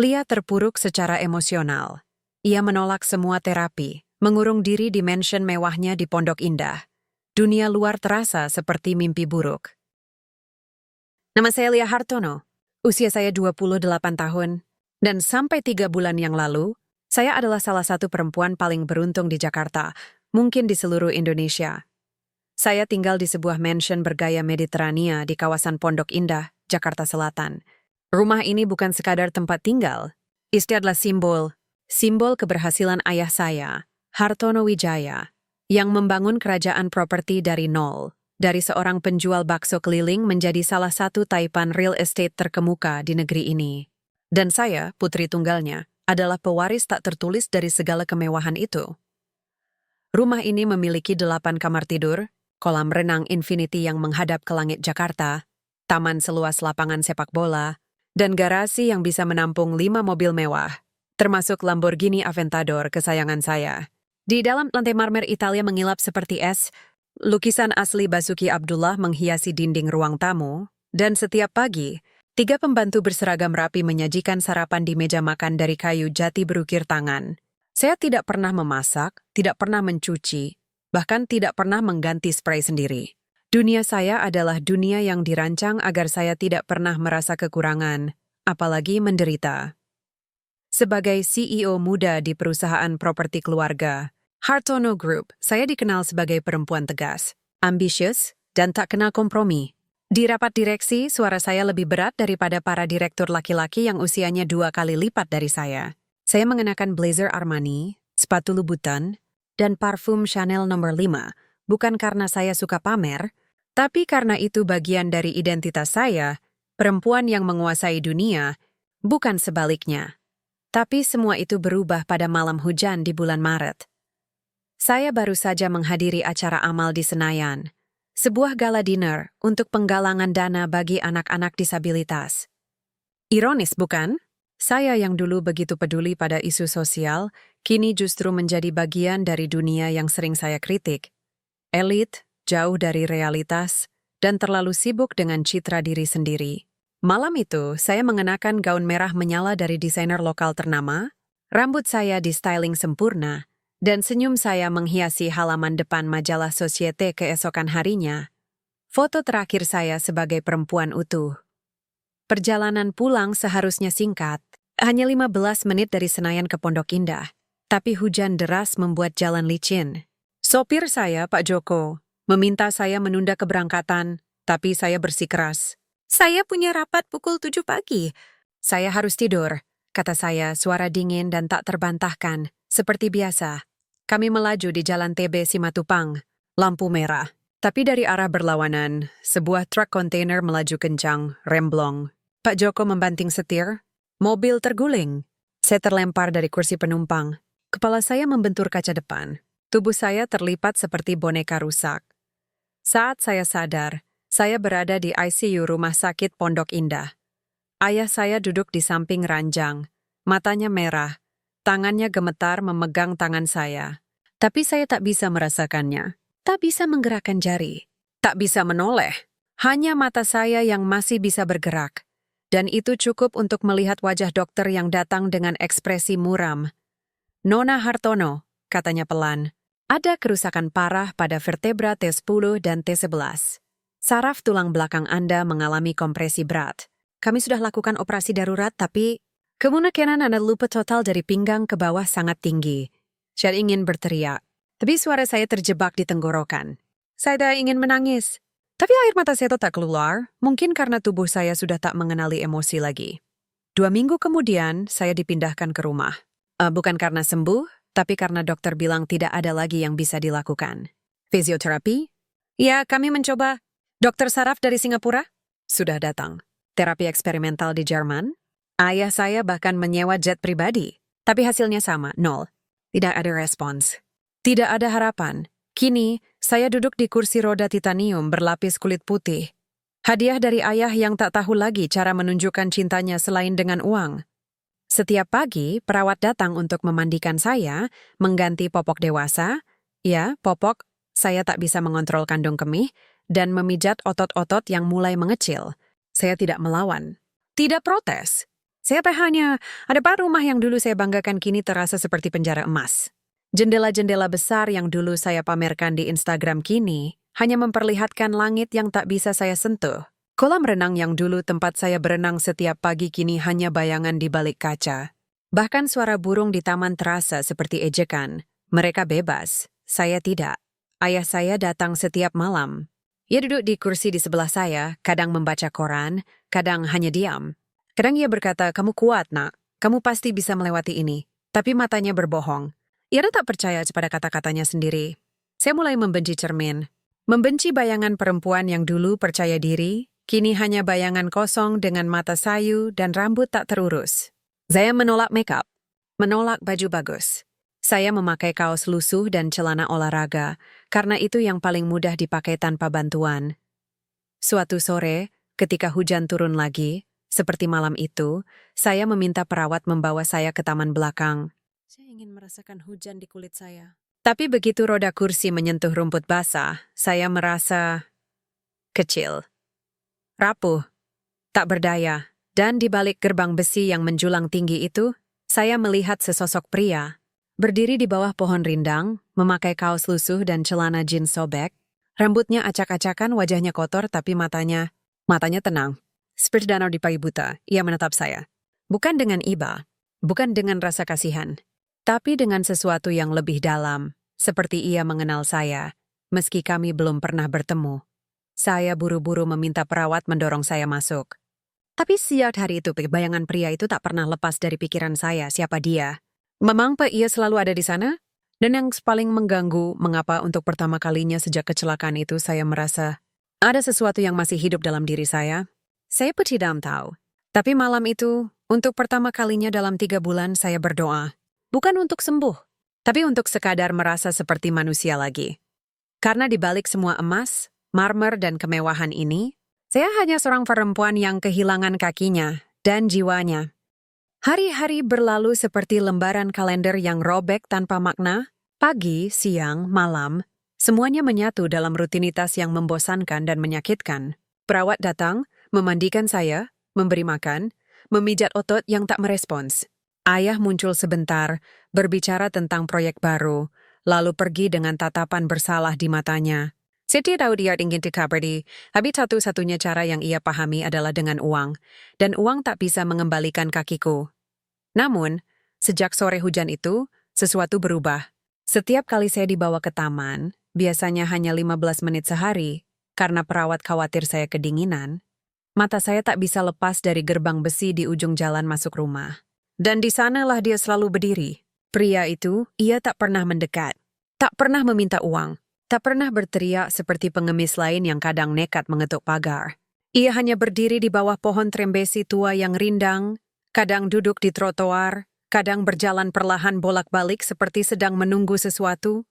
Lia terpuruk secara emosional. Ia menolak semua terapi, mengurung diri di mansion mewahnya di Pondok Indah. Dunia luar terasa seperti mimpi buruk. Nama saya Lia Hartono. Usia saya 28 tahun. Dan sampai 3 bulan yang lalu, saya adalah salah satu perempuan paling beruntung di Jakarta, mungkin di seluruh Indonesia. Saya tinggal di sebuah mansion bergaya Mediterania di kawasan Pondok Indah, Jakarta Selatan. Rumah ini bukan sekadar tempat tinggal. Itu adalah simbol keberhasilan ayah saya, Hartono Wijaya, yang membangun kerajaan properti dari nol, dari seorang penjual bakso keliling menjadi salah satu taipan real estate terkemuka di negeri ini. Dan saya, putri tunggalnya, adalah pewaris tak tertulis dari segala kemewahan itu. Rumah ini memiliki 8 kamar tidur, kolam renang infinity yang menghadap ke langit Jakarta, taman seluas lapangan sepak bola, dan garasi yang bisa menampung 5 mobil mewah, termasuk Lamborghini Aventador kesayangan saya. Di dalam lantai marmer Italia mengilap seperti es, lukisan asli Basuki Abdullah menghiasi dinding ruang tamu, dan setiap pagi, 3 pembantu berseragam rapi menyajikan sarapan di meja makan dari kayu jati berukir tangan. Saya tidak pernah memasak, tidak pernah mencuci, bahkan tidak pernah mengganti spray sendiri. Dunia saya adalah dunia yang dirancang agar saya tidak pernah merasa kekurangan, apalagi menderita. Sebagai CEO muda di perusahaan properti keluarga, Hartono Group, saya dikenal sebagai perempuan tegas, ambisius, dan tak kenal kompromi. Di rapat direksi, suara saya lebih berat daripada para direktur laki-laki yang usianya 2 kali lipat dari saya. Saya mengenakan blazer Armani, sepatu Louboutin, dan parfum Chanel nomor 5, bukan karena saya suka pamer, tapi karena itu bagian dari identitas saya, perempuan yang menguasai dunia, bukan sebaliknya. Tapi semua itu berubah pada malam hujan di bulan Maret. Saya baru saja menghadiri acara amal di Senayan, sebuah gala dinner untuk penggalangan dana bagi anak-anak disabilitas. Ironis, bukan? Saya yang dulu begitu peduli pada isu sosial, kini justru menjadi bagian dari dunia yang sering saya kritik. Elit, jauh dari realitas, dan terlalu sibuk dengan citra diri sendiri. Malam itu, saya mengenakan gaun merah menyala dari desainer lokal ternama, rambut saya di-styling sempurna, dan senyum saya menghiasi halaman depan majalah Societe keesokan harinya. Foto terakhir saya sebagai perempuan utuh. Perjalanan pulang seharusnya singkat, hanya 15 menit dari Senayan ke Pondok Indah, tapi hujan deras membuat jalan licin. Sopir saya, Pak Joko, meminta saya menunda keberangkatan, tapi saya bersikeras. Saya punya rapat pukul 7 pagi. Saya harus tidur, kata saya, suara dingin dan tak terbantahkan, seperti biasa. Kami melaju di Jalan TB Simatupang, lampu merah. Tapi dari arah berlawanan, sebuah truk kontainer melaju kencang, remblong. Pak Joko membanting setir. Mobil terguling. Saya terlempar dari kursi penumpang. Kepala saya membentur kaca depan. Tubuh saya terlipat seperti boneka rusak. Saat saya sadar, saya berada di ICU Rumah Sakit Pondok Indah. Ayah saya duduk di samping ranjang. Matanya merah. Tangannya gemetar memegang tangan saya. Tapi saya tak bisa merasakannya. Tak bisa menggerakkan jari. Tak bisa menoleh. Hanya mata saya yang masih bisa bergerak. Dan itu cukup untuk melihat wajah dokter yang datang dengan ekspresi muram. Nona Hartono, katanya pelan, ada kerusakan parah pada vertebra T10 dan T11. Saraf tulang belakang Anda mengalami kompresi berat. Kami sudah lakukan operasi darurat, tapi kemungkinan Anda lupa total dari pinggang ke bawah sangat tinggi. Saya ingin berteriak, tapi suara saya terjebak di tenggorokan. Saya tak ingin menangis. Tapi air mata saya tak keluar, mungkin karena tubuh saya sudah tak mengenali emosi lagi. 2 minggu kemudian, saya dipindahkan ke rumah. Bukan karena sembuh, tapi karena dokter bilang tidak ada lagi yang bisa dilakukan. Fisioterapi? Ya, kami mencoba. Dokter saraf dari Singapura? Sudah datang. Terapi eksperimental di Jerman? Ayah saya bahkan menyewa jet pribadi. Tapi hasilnya sama, 0. Tidak ada respons. Tidak ada harapan. Kini, saya duduk di kursi roda titanium berlapis kulit putih. Hadiah dari ayah yang tak tahu lagi cara menunjukkan cintanya selain dengan uang. Setiap pagi, perawat datang untuk memandikan saya, mengganti popok dewasa. Ya, popok, saya tak bisa mengontrol kandung kemih, dan memijat otot-otot yang mulai mengecil. Saya tidak melawan. Tidak protes. Saya hanya ada pak rumah yang dulu saya banggakan kini terasa seperti penjara emas. Jendela-jendela besar yang dulu saya pamerkan di Instagram kini hanya memperlihatkan langit yang tak bisa saya sentuh. Kolam renang yang dulu tempat saya berenang setiap pagi kini hanya bayangan di balik kaca. Bahkan suara burung di taman terasa seperti ejekan. Mereka bebas, saya tidak. Ayah saya datang setiap malam. Ia duduk di kursi di sebelah saya, kadang membaca koran, kadang hanya diam. Kadang ia berkata, "Kamu kuat, nak. Kamu pasti bisa melewati ini." Tapi matanya berbohong. Ia tak percaya pada kata-katanya sendiri. Saya mulai membenci cermin. Membenci bayangan perempuan yang dulu percaya diri, kini hanya bayangan kosong dengan mata sayu dan rambut tak terurus. Saya menolak makeup, menolak baju bagus. Saya memakai kaos lusuh dan celana olahraga, karena itu yang paling mudah dipakai tanpa bantuan. Suatu sore, ketika hujan turun lagi, seperti malam itu, saya meminta perawat membawa saya ke taman belakang. Saya ingin merasakan hujan di kulit saya. Tapi begitu roda kursi menyentuh rumput basah, saya merasa kecil, rapuh, tak berdaya. Dan di balik gerbang besi yang menjulang tinggi itu, saya melihat sesosok pria. Berdiri di bawah pohon rindang, memakai kaos lusuh dan celana jeans sobek. Rambutnya acak-acakan, wajahnya kotor tapi matanya tenang. Seperti danau di pagi buta, ia menatap saya. Bukan dengan iba, bukan dengan rasa kasihan, tapi dengan sesuatu yang lebih dalam, seperti ia mengenal saya, meski kami belum pernah bertemu. Saya buru-buru meminta perawat mendorong saya masuk. Tapi sejak hari itu, bayangan pria itu tak pernah lepas dari pikiran saya, siapa dia. Memang ia selalu ada di sana? Dan yang paling mengganggu, mengapa untuk pertama kalinya sejak kecelakaan itu saya merasa ada sesuatu yang masih hidup dalam diri saya? Saya pun tidak tahu. Tapi malam itu, untuk pertama kalinya dalam 3 bulan saya berdoa. Bukan untuk sembuh, tapi untuk sekadar merasa seperti manusia lagi. Karena di balik semua emas, marmer dan kemewahan ini, saya hanya seorang perempuan yang kehilangan kakinya dan jiwanya. Hari-hari berlalu seperti lembaran kalender yang robek tanpa makna. Pagi, siang, malam, semuanya menyatu dalam rutinitas yang membosankan dan menyakitkan. Perawat datang, memandikan saya, memberi makan, memijat otot yang tak merespons. Ayah muncul sebentar, berbicara tentang proyek baru, lalu pergi dengan tatapan bersalah di matanya. Saya tidak tahu dia ingin dikabari, tapi satu-satunya cara yang ia pahami adalah dengan uang, dan uang tak bisa mengembalikan kakiku. Namun, sejak sore hujan itu, sesuatu berubah. Setiap kali saya dibawa ke taman, biasanya hanya 15 menit sehari, karena perawat khawatir saya kedinginan, mata saya tak bisa lepas dari gerbang besi di ujung jalan masuk rumah. Dan di sanalah dia selalu berdiri. Pria itu, ia tak pernah mendekat, tak pernah meminta uang, tak pernah berteriak seperti pengemis lain yang kadang nekat mengetuk pagar. Ia hanya berdiri di bawah pohon trembesi tua yang rindang, kadang duduk di trotoar, kadang berjalan perlahan bolak-balik seperti sedang menunggu sesuatu.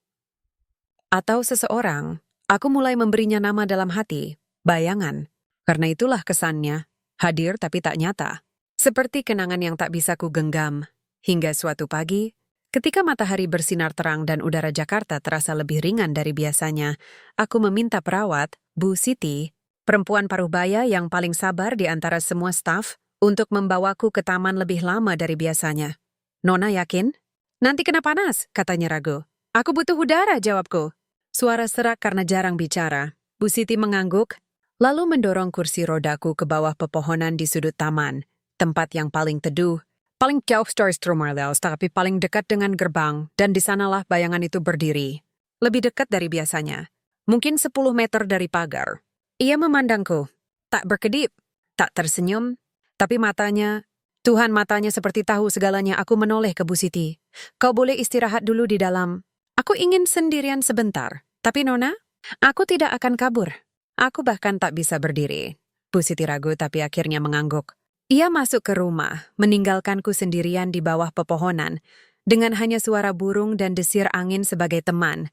Atau seseorang, aku mulai memberinya nama dalam hati, bayangan. Karena itulah kesannya, hadir tapi tak nyata. Seperti kenangan yang tak bisa ku genggam. Hingga suatu pagi, ketika matahari bersinar terang dan udara Jakarta terasa lebih ringan dari biasanya, aku meminta perawat, Bu Siti, perempuan paruhbaya yang paling sabar di antara semua staf, untuk membawaku ke taman lebih lama dari biasanya. "Nona yakin?" "Nanti kena panas," katanya ragu. "Aku butuh udara," jawabku. Suara serak karena jarang bicara. Bu Siti mengangguk, lalu mendorong kursi rodaku ke bawah pepohonan di sudut taman, tempat yang paling teduh, paling jauh dari Stromarlaus, tapi paling dekat dengan gerbang, dan di sanalah bayangan itu berdiri. Lebih dekat dari biasanya, mungkin 10 meter dari pagar. Ia memandangku, tak berkedip, tak tersenyum, tapi matanya, Tuhan matanya seperti tahu segalanya. Aku menoleh ke Bu Siti. "Kau boleh istirahat dulu di dalam. Aku ingin sendirian sebentar. Tapi Nona, aku tidak akan kabur." Aku bahkan tak bisa berdiri. Bu Siti ragu tapi akhirnya mengangguk. Ia masuk ke rumah, meninggalkanku sendirian di bawah pepohonan, dengan hanya suara burung dan desir angin sebagai teman.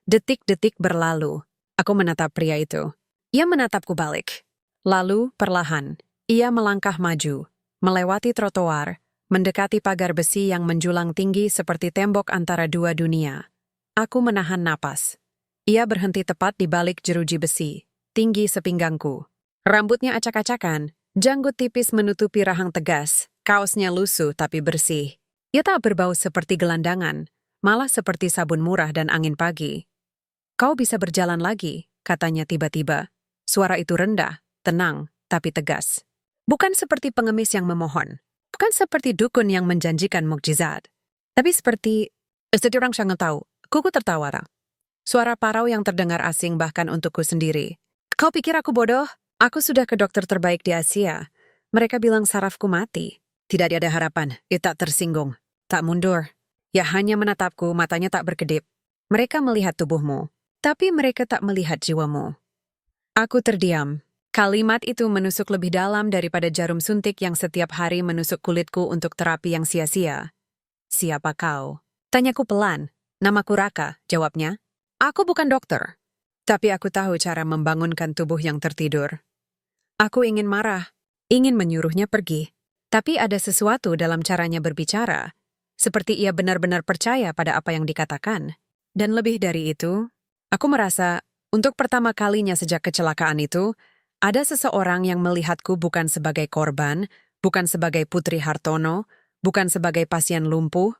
Detik-detik berlalu. Aku menatap pria itu. Ia menatapku balik. Lalu, perlahan, ia melangkah maju, melewati trotoar, mendekati pagar besi yang menjulang tinggi seperti tembok antara dua dunia. Aku menahan napas. Ia berhenti tepat di balik jeruji besi, tinggi sepinggangku. Rambutnya acak-acakan, janggut tipis menutupi rahang tegas, Kaosnya lusuh tapi bersih. Ia tak berbau seperti gelandangan, malah seperti sabun murah dan angin pagi. Kau bisa berjalan lagi, katanya tiba-tiba. Suara itu rendah, tenang, tapi tegas. Bukan seperti pengemis yang memohon. Bukan seperti dukun yang menjanjikan mukjizat. Tapi seperti orang sangat tahu. Kuku tertawa. Suara parau yang terdengar asing bahkan untukku sendiri. Kau pikir aku bodoh? Aku sudah ke dokter terbaik di Asia. Mereka bilang sarafku mati. Tidak ada harapan. Ia tak tersinggung. Tak mundur. Ya hanya menatapku, matanya tak berkedip. Mereka melihat tubuhmu. Tapi mereka tak melihat jiwamu. Aku terdiam. Kalimat itu menusuk lebih dalam daripada jarum suntik yang setiap hari menusuk kulitku untuk terapi yang sia-sia. Siapa kau? Tanyaku pelan. Namaku Raka, jawabnya. Aku bukan dokter. Tapi aku tahu cara membangunkan tubuh yang tertidur. Aku ingin marah, ingin menyuruhnya pergi. Tapi ada sesuatu dalam caranya berbicara. Seperti ia benar-benar percaya pada apa yang dikatakan. Dan lebih dari itu, aku merasa, untuk pertama kalinya sejak kecelakaan itu, ada seseorang yang melihatku bukan sebagai korban, bukan sebagai Putri Hartono, bukan sebagai pasien lumpuh,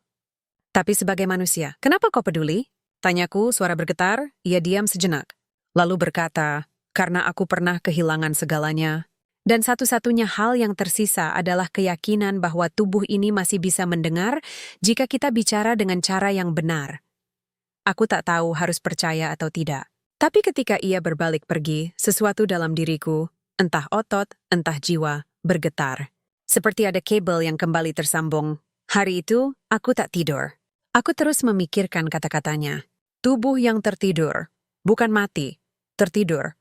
tapi sebagai manusia. Kenapa kau peduli? Tanyaku, suara bergetar, ia diam sejenak. Lalu berkata, karena aku pernah kehilangan segalanya. Dan satu-satunya hal yang tersisa adalah keyakinan bahwa tubuh ini masih bisa mendengar jika kita bicara dengan cara yang benar. Aku tak tahu harus percaya atau tidak. Tapi ketika ia berbalik pergi, sesuatu dalam diriku, entah otot, entah jiwa, bergetar. Seperti ada kabel yang kembali tersambung. Hari itu, aku tak tidur. Aku terus memikirkan kata-katanya. Tubuh yang tertidur, bukan mati, tertidur.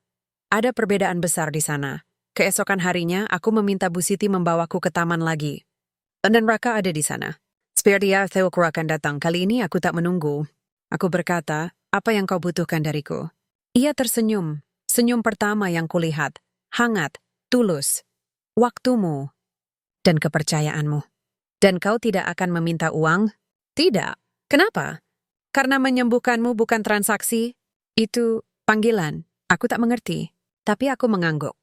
Ada perbedaan besar di sana. Keesokan harinya, aku meminta Bu Siti membawaku ke taman lagi. Dan Raka ada di sana. Seperti dia tahu aku akan datang. Kali ini aku tak menunggu. Aku berkata, apa yang kau butuhkan dariku? Ia tersenyum. Senyum pertama yang kulihat. Hangat, tulus. Waktumu dan kepercayaanmu. Dan kau tidak akan meminta uang? Tidak. Kenapa? Karena menyembuhkanmu bukan transaksi. Itu panggilan. Aku tak mengerti. Tapi aku mengangguk.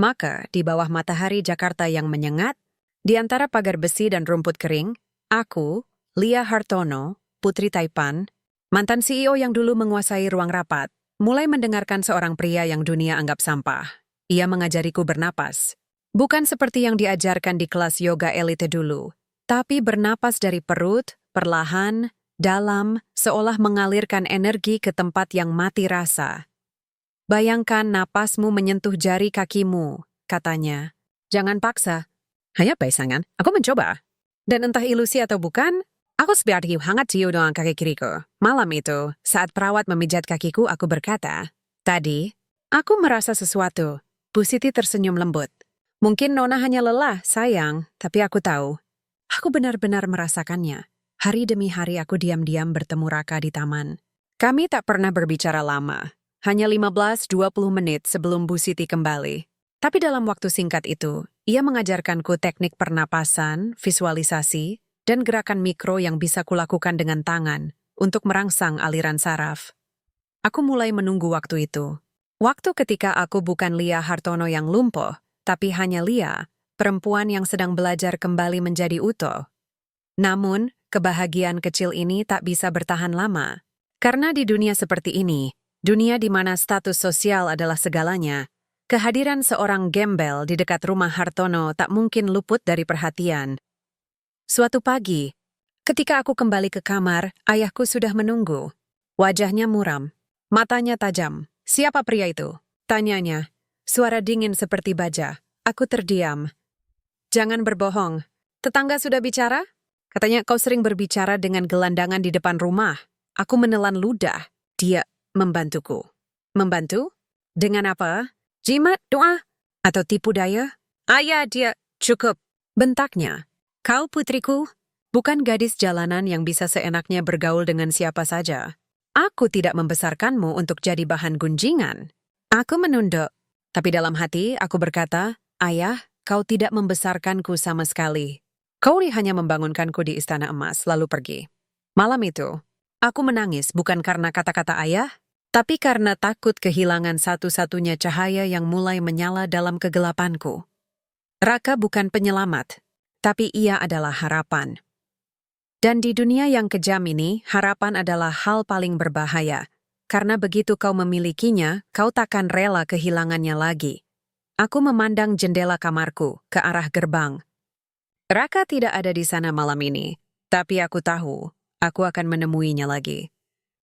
Maka, di bawah matahari Jakarta yang menyengat, di antara pagar besi dan rumput kering, aku, Lia Hartono, Putri Taipan, mantan CEO yang dulu menguasai ruang rapat, mulai mendengarkan seorang pria yang dunia anggap sampah. Ia mengajariku bernapas. Bukan seperti yang diajarkan di kelas yoga elite dulu, tapi bernapas dari perut, perlahan, dalam, seolah mengalirkan energi ke tempat yang mati rasa. Bayangkan napasmu menyentuh jari kakimu, katanya. Jangan paksa. Hanya pasangan, aku mencoba. Dan entah ilusi atau bukan, aku seperti hangat cium dengan kaki kiriku. Malam itu, saat perawat memijat kakiku, aku berkata, tadi, aku merasa sesuatu. Bu Siti tersenyum lembut. Mungkin Nona hanya lelah, sayang, tapi aku tahu. Aku benar-benar merasakannya. Hari demi hari aku diam-diam bertemu Raka di taman. Kami tak pernah berbicara lama. Hanya 15-20 menit sebelum Bu Siti kembali. Tapi dalam waktu singkat itu, ia mengajarkanku teknik pernapasan, visualisasi, dan gerakan mikro yang bisa kulakukan dengan tangan untuk merangsang aliran saraf. Aku mulai menunggu waktu itu. Waktu ketika aku bukan Lia Hartono yang lumpuh, tapi hanya Lia, perempuan yang sedang belajar kembali menjadi utuh. Namun, kebahagiaan kecil ini tak bisa bertahan lama. Karena di dunia seperti ini, dunia di mana status sosial adalah segalanya, kehadiran seorang gembel di dekat rumah Hartono tak mungkin luput dari perhatian. Suatu pagi, ketika aku kembali ke kamar, ayahku sudah menunggu. Wajahnya muram, matanya tajam. Siapa pria itu? Tanyanya. Suara dingin seperti baja. Aku terdiam. Jangan berbohong. Tetangga sudah bicara? Katanya kau sering berbicara dengan gelandangan di depan rumah. Aku menelan ludah. Dia membantuku. Membantu? Dengan apa? Jimat, doa? Atau tipu daya? Ayah, dia cukup. Bentaknya. Kau putriku, bukan gadis jalanan yang bisa seenaknya bergaul dengan siapa saja. Aku tidak membesarkanmu untuk jadi bahan gunjingan. Aku menunduk. Tapi dalam hati, aku berkata, Ayah, kau tidak membesarkanku sama sekali. Kau hanya membangunkanku di Istana Emas, lalu pergi. Malam itu, aku menangis bukan karena kata-kata ayah, tapi karena takut kehilangan satu-satunya cahaya yang mulai menyala dalam kegelapanku. Raka bukan penyelamat. tapi ia adalah harapan. Dan di dunia yang kejam ini, harapan adalah hal paling berbahaya. Karena begitu kau memilikinya, kau takkan rela kehilangannya lagi. Aku memandang jendela kamarku ke arah gerbang. Raka tidak ada di sana malam ini, tapi aku tahu aku akan menemuinya lagi.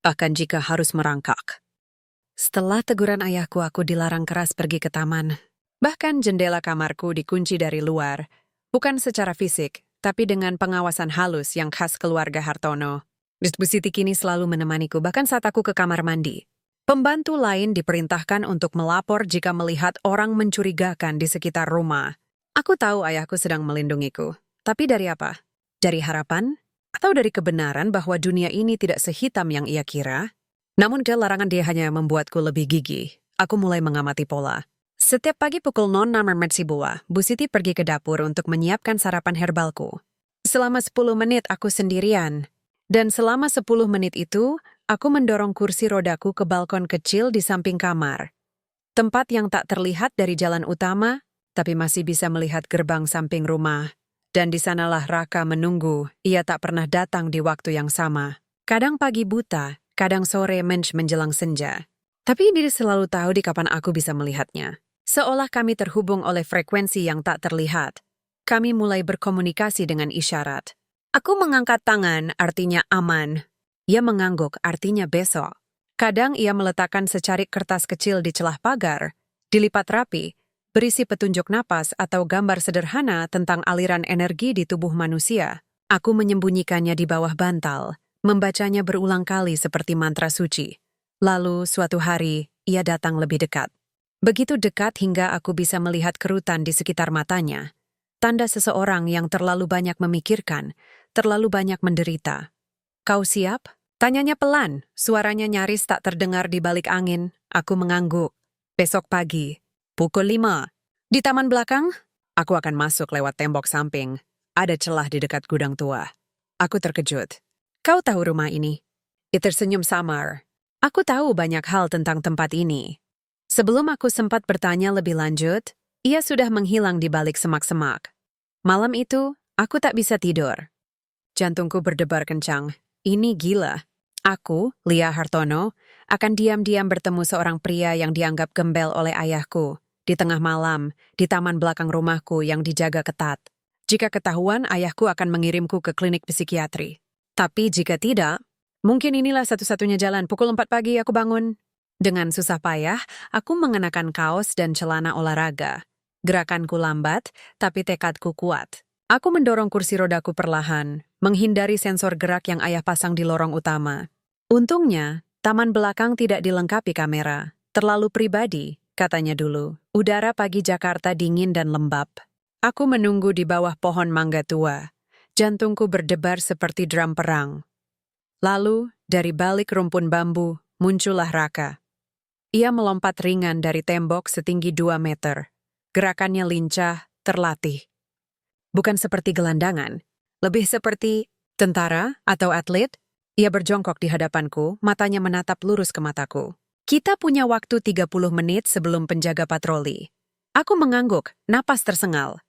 Bahkan jika harus merangkak. Setelah teguran ayahku, aku dilarang keras pergi ke taman. Bahkan jendela kamarku dikunci dari luar, bukan secara fisik, tapi dengan pengawasan halus yang khas keluarga Hartono. Bu Siti kini selalu menemaniku, bahkan saat aku ke kamar mandi. Pembantu lain diperintahkan untuk melapor jika melihat orang mencurigakan di sekitar rumah. Aku tahu ayahku sedang melindungiku, tapi dari apa? Dari harapan? Atau dari kebenaran bahwa dunia ini tidak sehitam yang ia kira? Namun larangan dia hanya membuatku lebih gigih. Aku mulai mengamati pola. Setiap pagi pukul 06.00 Bu Siti pergi ke dapur untuk menyiapkan sarapan herbalku. Selama 10 menit aku sendirian. Dan selama 10 menit itu, aku mendorong kursi rodaku ke balkon kecil di samping kamar. Tempat yang tak terlihat dari jalan utama, tapi masih bisa melihat gerbang samping rumah. Dan di sanalah Raka menunggu, ia tak pernah datang di waktu yang sama. Kadang pagi buta, kadang sore menjelang senja. Tapi dia selalu tahu di kapan aku bisa melihatnya. Seolah kami terhubung oleh frekuensi yang tak terlihat. Kami mulai berkomunikasi dengan isyarat. Aku mengangkat tangan, artinya aman. Ia mengangguk, artinya besok. Kadang ia meletakkan secarik kertas kecil di celah pagar, dilipat rapi, berisi petunjuk napas atau gambar sederhana tentang aliran energi di tubuh manusia. Aku menyembunyikannya di bawah bantal, membacanya berulang kali seperti mantra suci. Lalu, suatu hari, ia datang lebih dekat. Begitu dekat hingga aku bisa melihat kerutan di sekitar matanya. Tanda seseorang yang terlalu banyak memikirkan, terlalu banyak menderita. Kau siap? Tanyanya pelan, suaranya nyaris tak terdengar di balik angin. Aku mengangguk. Besok pagi, pukul 5. Di taman belakang, aku akan masuk lewat tembok samping. Ada celah di dekat gudang tua. Aku terkejut. Kau tahu rumah ini? Ia tersenyum samar. Aku tahu banyak hal tentang tempat ini. Sebelum aku sempat bertanya lebih lanjut, ia sudah menghilang di balik semak-semak. Malam itu, aku tak bisa tidur. Jantungku berdebar kencang. Ini gila. Aku, Lia Hartono, akan diam-diam bertemu seorang pria yang dianggap gembel oleh ayahku, di tengah malam, di taman belakang rumahku yang dijaga ketat. Jika ketahuan, ayahku akan mengirimku ke klinik psikiatri. Tapi jika tidak, mungkin inilah satu-satunya jalan. Pukul 4 pagi aku bangun. Dengan susah payah, aku mengenakan kaos dan celana olahraga. Gerakanku lambat, tapi tekadku kuat. Aku mendorong kursi rodaku perlahan, menghindari sensor gerak yang ayah pasang di lorong utama. Untungnya, taman belakang tidak dilengkapi kamera. Terlalu pribadi, katanya dulu. Udara pagi Jakarta dingin dan lembab. Aku menunggu di bawah pohon mangga tua. Jantungku berdebar seperti drum perang. Lalu, dari balik rumpun bambu, muncullah Raka. Ia melompat ringan dari tembok setinggi 2 meter. Gerakannya lincah, terlatih. Bukan seperti gelandangan, lebih seperti tentara atau atlet. Ia berjongkok di hadapanku, matanya menatap lurus ke mataku. Kita punya waktu 30 menit sebelum penjaga patroli. Aku mengangguk, napas tersengal.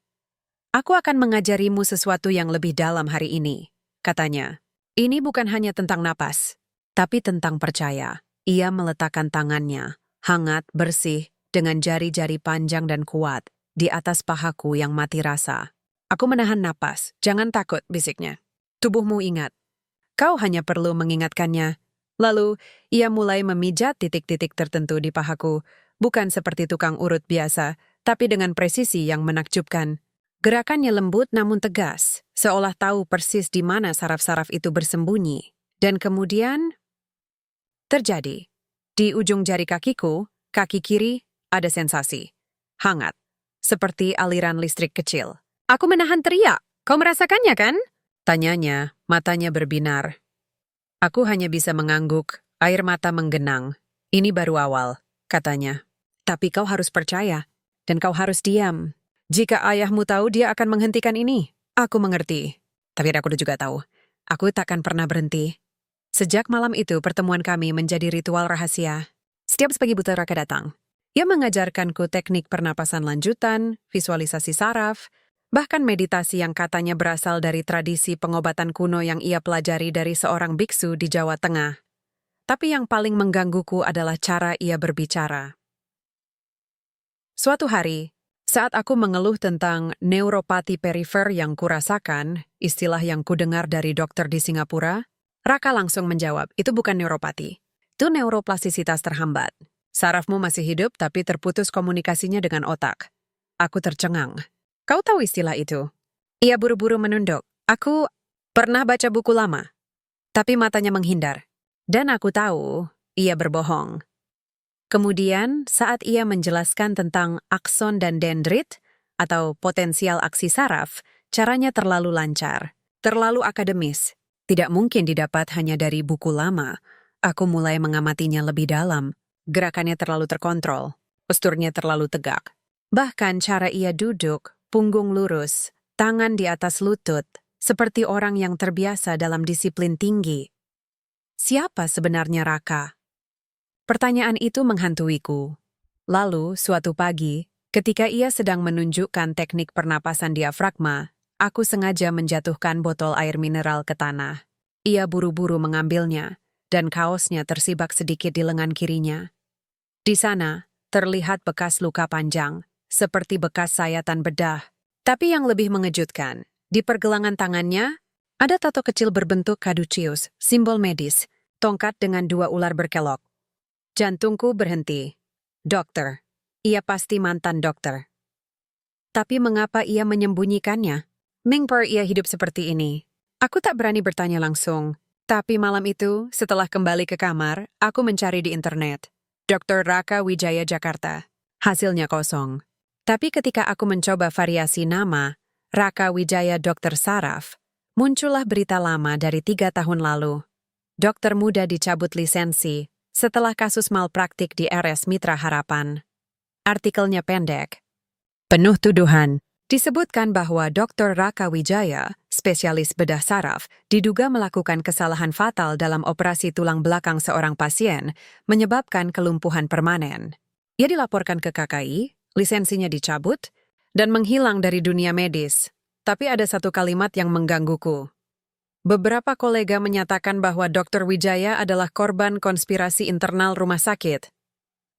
Aku akan mengajarimu sesuatu yang lebih dalam hari ini, katanya. Ini bukan hanya tentang napas, tapi tentang percaya. Ia meletakkan tangannya, hangat, bersih, dengan jari-jari panjang dan kuat, di atas pahaku yang mati rasa. Aku menahan napas. Jangan takut, bisiknya. Tubuhmu ingat. Kau hanya perlu mengingatkannya. Lalu, ia mulai memijat titik-titik tertentu di pahaku, bukan seperti tukang urut biasa, tapi dengan presisi yang menakjubkan. Gerakannya lembut namun tegas, seolah tahu persis di mana saraf-saraf itu bersembunyi. Dan kemudian terjadi. Di ujung jari kakiku, kaki kiri, ada sensasi. Hangat. Seperti aliran listrik kecil. Aku menahan teriak. Kau merasakannya kan? Tanyanya, matanya berbinar. Aku hanya bisa mengangguk, air mata menggenang. Ini baru awal, katanya. Tapi kau harus percaya. Dan kau harus diam. Jika ayahmu tahu, dia akan menghentikan ini. Aku mengerti. Tapi aku juga tahu. Aku takkan pernah berhenti. Sejak malam itu, pertemuan kami menjadi ritual rahasia. Setiap pagi buta Raka datang. Ia mengajarkanku teknik pernapasan lanjutan, visualisasi saraf, Bahkan meditasi yang katanya berasal dari tradisi pengobatan kuno yang ia pelajari dari seorang biksu di Jawa Tengah. Tapi yang paling menggangguku adalah cara ia berbicara. Suatu hari, saat aku mengeluh tentang neuropati perifer yang kurasakan, istilah yang kudengar dari dokter di Singapura, Raka langsung menjawab, itu bukan neuropati. Itu neuroplastisitas terhambat. Sarafmu masih hidup tapi terputus komunikasinya dengan otak. Aku tercengang. Kau tahu istilah itu? Ia buru-buru menunduk. Aku pernah baca buku lama, tapi matanya menghindar. Dan aku tahu, ia berbohong. Kemudian, saat ia menjelaskan tentang akson dan dendrit, atau potensial aksi saraf, caranya terlalu lancar, terlalu akademis. Tidak mungkin didapat hanya dari buku lama. Aku mulai mengamatinya lebih dalam. Gerakannya terlalu terkontrol, posturnya terlalu tegak. Bahkan cara ia duduk, punggung lurus, tangan di atas lutut, seperti orang yang terbiasa dalam disiplin tinggi. Siapa sebenarnya Raka? Pertanyaan itu menghantuiku. Lalu, suatu pagi, ketika ia sedang menunjukkan teknik pernapasan diafragma, aku sengaja menjatuhkan botol air mineral ke tanah. Ia buru-buru mengambilnya, dan kaosnya tersibak sedikit di lengan kirinya. Di sana, terlihat bekas luka panjang, seperti bekas sayatan bedah. Tapi yang lebih mengejutkan, di pergelangan tangannya, ada tato kecil berbentuk caduceus, simbol medis, tongkat dengan 2 ular berkelok. Jantungku berhenti. Dokter. Ia pasti mantan dokter. Tapi mengapa ia menyembunyikannya? Mengapa ia hidup seperti ini? Aku tak berani bertanya langsung. Tapi malam itu, setelah kembali ke kamar, aku mencari di internet. Dr. Raka Wijaya Jakarta. Hasilnya kosong. Tapi ketika aku mencoba variasi nama, Raka Wijaya Dokter Saraf, muncullah berita lama dari 3 tahun lalu. Dokter muda dicabut lisensi setelah kasus malpraktik di RS Mitra Harapan. Artikelnya pendek, penuh tuduhan. Disebutkan bahwa Dr. Raka Wijaya, spesialis bedah saraf, diduga melakukan kesalahan fatal dalam operasi tulang belakang seorang pasien, menyebabkan kelumpuhan permanen. Ia dilaporkan ke KKI, lisensinya dicabut, dan menghilang dari dunia medis. Tapi ada satu kalimat yang menggangguku. Beberapa kolega menyatakan bahwa Dr. Wijaya adalah korban konspirasi internal rumah sakit.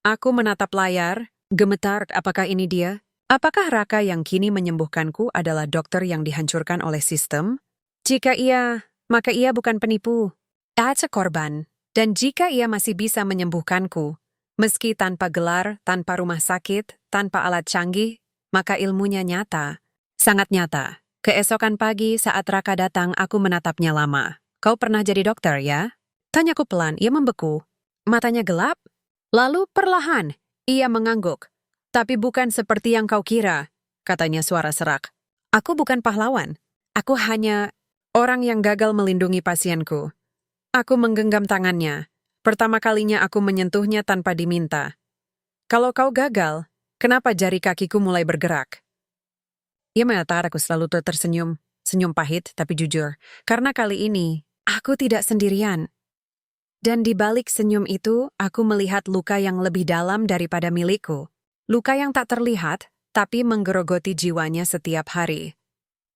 Aku menatap layar, gemetar, apakah ini dia? Apakah Raka yang kini menyembuhkanku adalah dokter yang dihancurkan oleh sistem? Jika iya, maka ia bukan penipu. Ia korban. Dan jika ia masih bisa menyembuhkanku, meski tanpa gelar, tanpa rumah sakit, tanpa alat canggih, maka ilmunya nyata. Sangat nyata. Keesokan pagi saat Raka datang, aku menatapnya lama. Kau pernah jadi dokter, ya? Tanyaku pelan, ia membeku. Matanya gelap. Lalu perlahan, ia mengangguk. Tapi bukan seperti yang kau kira, katanya suara serak. Aku bukan pahlawan. Aku hanya orang yang gagal melindungi pasienku. Aku menggenggam tangannya. Pertama kalinya aku menyentuhnya tanpa diminta. Kalau kau gagal, kenapa jari kakiku mulai bergerak? Ia menatap aku selalu tersenyum, senyum pahit tapi jujur. Karena kali ini, aku tidak sendirian. Dan di balik senyum itu, aku melihat luka yang lebih dalam daripada milikku. Luka yang tak terlihat, tapi menggerogoti jiwanya setiap hari.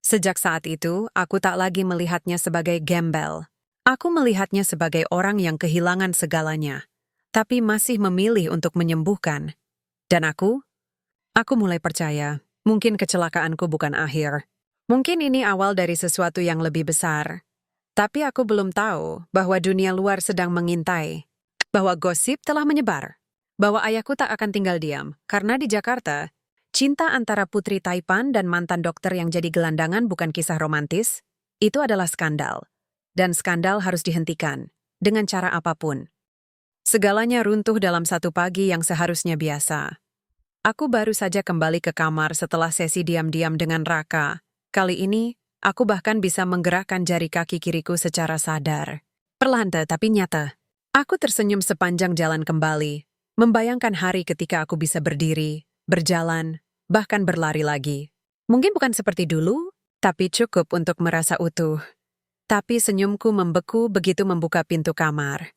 Sejak saat itu, aku tak lagi melihatnya sebagai gembel. Aku melihatnya sebagai orang yang kehilangan segalanya, tapi masih memilih untuk menyembuhkan. Dan aku mulai percaya. Mungkin kecelakaanku bukan akhir. Mungkin ini awal dari sesuatu yang lebih besar. Tapi aku belum tahu bahwa dunia luar sedang mengintai. Bahwa gosip telah menyebar. Bahwa ayahku tak akan tinggal diam. Karena di Jakarta, cinta antara Putri Taipan dan mantan dokter yang jadi gelandangan bukan kisah romantis. Itu adalah skandal. Dan skandal harus dihentikan. Dengan cara apapun. Segalanya runtuh dalam satu pagi yang seharusnya biasa. Aku baru saja kembali ke kamar setelah sesi diam-diam dengan Raka. Kali ini, aku bahkan bisa menggerakkan jari kaki kiriku secara sadar. Perlahan tapi nyata. Aku tersenyum sepanjang jalan kembali, membayangkan hari ketika aku bisa berdiri, berjalan, bahkan berlari lagi. Mungkin bukan seperti dulu, tapi cukup untuk merasa utuh. Tapi senyumku membeku begitu membuka pintu kamar.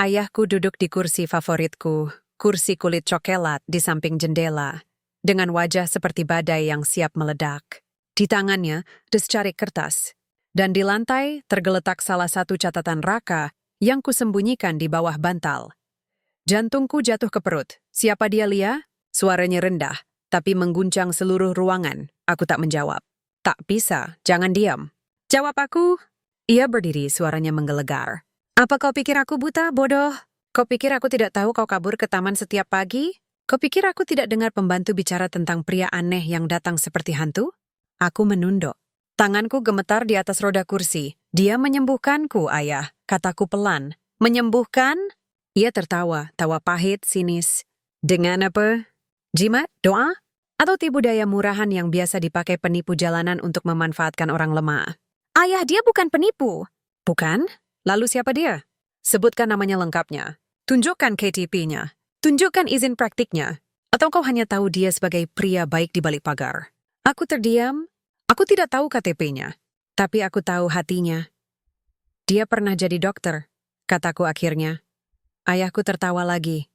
Ayahku duduk di kursi favoritku. Kursi kulit coklat di samping jendela, dengan wajah seperti badai yang siap meledak. Di tangannya, secari kertas. Dan di lantai tergeletak salah satu catatan Raka yang kusembunyikan di bawah bantal. Jantungku jatuh ke perut. Siapa dia, Lia? Suaranya rendah, tapi mengguncang seluruh ruangan. Aku tak menjawab. Tak bisa, jangan diam. Jawab aku. Ia berdiri, suaranya menggelegar. Apa kau pikir aku buta, bodoh? Kau pikir aku tidak tahu kau kabur ke taman setiap pagi? Kau pikir aku tidak dengar pembantu bicara tentang pria aneh yang datang seperti hantu? Aku menunduk. Tanganku gemetar di atas roda kursi. Dia menyembuhkanku, ayah, kataku pelan. Menyembuhkan? Ia tertawa, tawa pahit, sinis. Dengan apa? Jimat? Doa? Atau tipu daya murahan yang biasa dipakai penipu jalanan untuk memanfaatkan orang lemah? Ayah, dia bukan penipu. Bukan? Lalu siapa dia? Sebutkan namanya lengkapnya. Tunjukkan KTP-nya. Tunjukkan izin praktiknya. Atau kau hanya tahu dia sebagai pria baik di balik pagar? Aku terdiam. Aku tidak tahu KTP-nya. Tapi aku tahu hatinya. Dia pernah jadi dokter, kataku akhirnya. Ayahku tertawa lagi.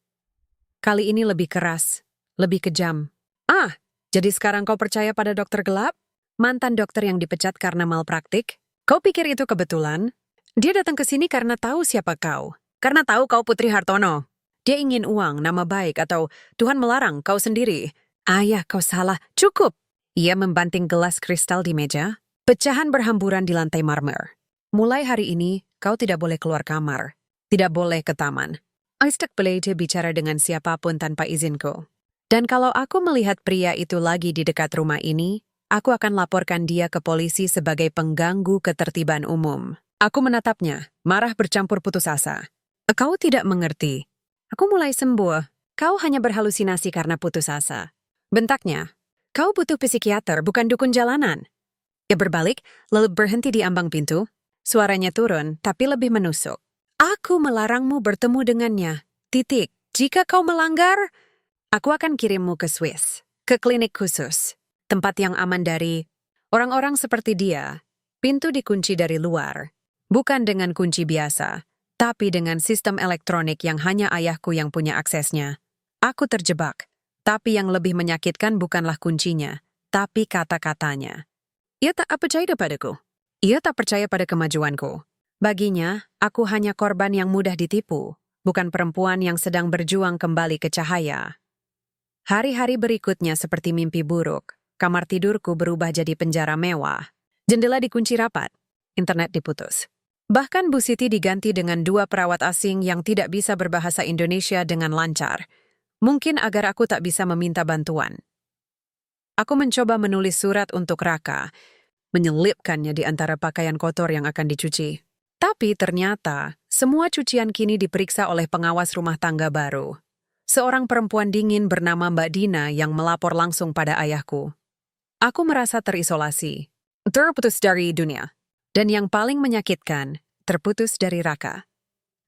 Kali ini lebih keras, lebih kejam. Ah, jadi sekarang kau percaya pada dokter gelap? Mantan dokter yang dipecat karena malpraktik? Kau pikir itu kebetulan? Dia datang ke sini karena tahu siapa kau. Karena tahu kau Putri Hartono. Dia ingin uang, nama baik, atau Tuhan melarang kau sendiri. Ayah, kau salah. Cukup. Ia membanting gelas kristal di meja. Pecahan berhamburan di lantai marmer. Mulai hari ini, kau tidak boleh keluar kamar. Tidak boleh ke taman. Istek belajar bicara dengan siapapun tanpa izinku. Dan kalau aku melihat pria itu lagi di dekat rumah ini, aku akan laporkan dia ke polisi sebagai pengganggu ketertiban umum. Aku menatapnya, marah bercampur putus asa. Kau tidak mengerti. Aku mulai sembuh. Kau hanya berhalusinasi karena putus asa. Bentaknya. Kau butuh psikiater, bukan dukun jalanan. Ia berbalik, lalu berhenti di ambang pintu. Suaranya turun, tapi lebih menusuk. Aku melarangmu bertemu dengannya. Titik. Jika kau melanggar, aku akan kirimmu ke Swiss. Ke klinik khusus. Tempat yang aman dari orang-orang seperti dia. Pintu dikunci dari luar. Bukan dengan kunci biasa, tapi dengan sistem elektronik yang hanya ayahku yang punya aksesnya. Aku terjebak. Tapi yang lebih menyakitkan bukanlah kuncinya, tapi kata-katanya. Ia tak percaya padaku. Ia tak percaya pada kemajuanku. Baginya, aku hanya korban yang mudah ditipu, bukan perempuan yang sedang berjuang kembali ke cahaya. Hari-hari berikutnya seperti mimpi buruk. Kamar tidurku berubah jadi penjara mewah. Jendela dikunci rapat. Internet diputus. Bahkan Bu Siti diganti dengan 2 perawat asing yang tidak bisa berbahasa Indonesia dengan lancar. Mungkin agar aku tak bisa meminta bantuan. Aku mencoba menulis surat untuk Raka, menyelipkannya di antara pakaian kotor yang akan dicuci. Tapi ternyata, semua cucian kini diperiksa oleh pengawas rumah tangga baru. Seorang perempuan dingin bernama Mbak Dina yang melapor langsung pada ayahku. Aku merasa terisolasi, terputus dari dunia. Dan yang paling menyakitkan, terputus dari Raka.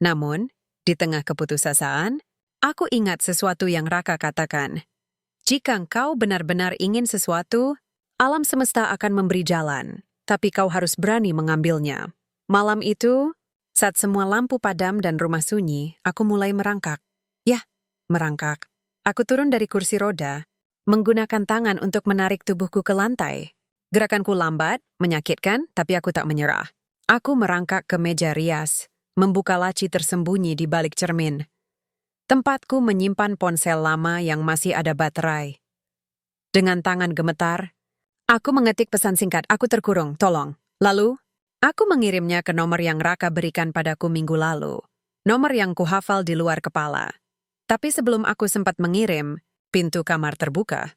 Namun, di tengah keputusasaan, aku ingat sesuatu yang Raka katakan. Jika engkau benar-benar ingin sesuatu, alam semesta akan memberi jalan, tapi kau harus berani mengambilnya. Malam itu, saat semua lampu padam dan rumah sunyi, aku mulai merangkak. Yah, merangkak. Aku turun dari kursi roda, menggunakan tangan untuk menarik tubuhku ke lantai. Gerakanku lambat, menyakitkan, tapi aku tak menyerah. Aku merangkak ke meja rias, membuka laci tersembunyi di balik cermin. Tempatku menyimpan ponsel lama yang masih ada baterai. Dengan tangan gemetar, aku mengetik pesan singkat, aku terkurung, tolong. Lalu, aku mengirimnya ke nomor yang Raka berikan padaku minggu lalu. Nomor yang kuhafal di luar kepala. Tapi sebelum aku sempat mengirim, pintu kamar terbuka.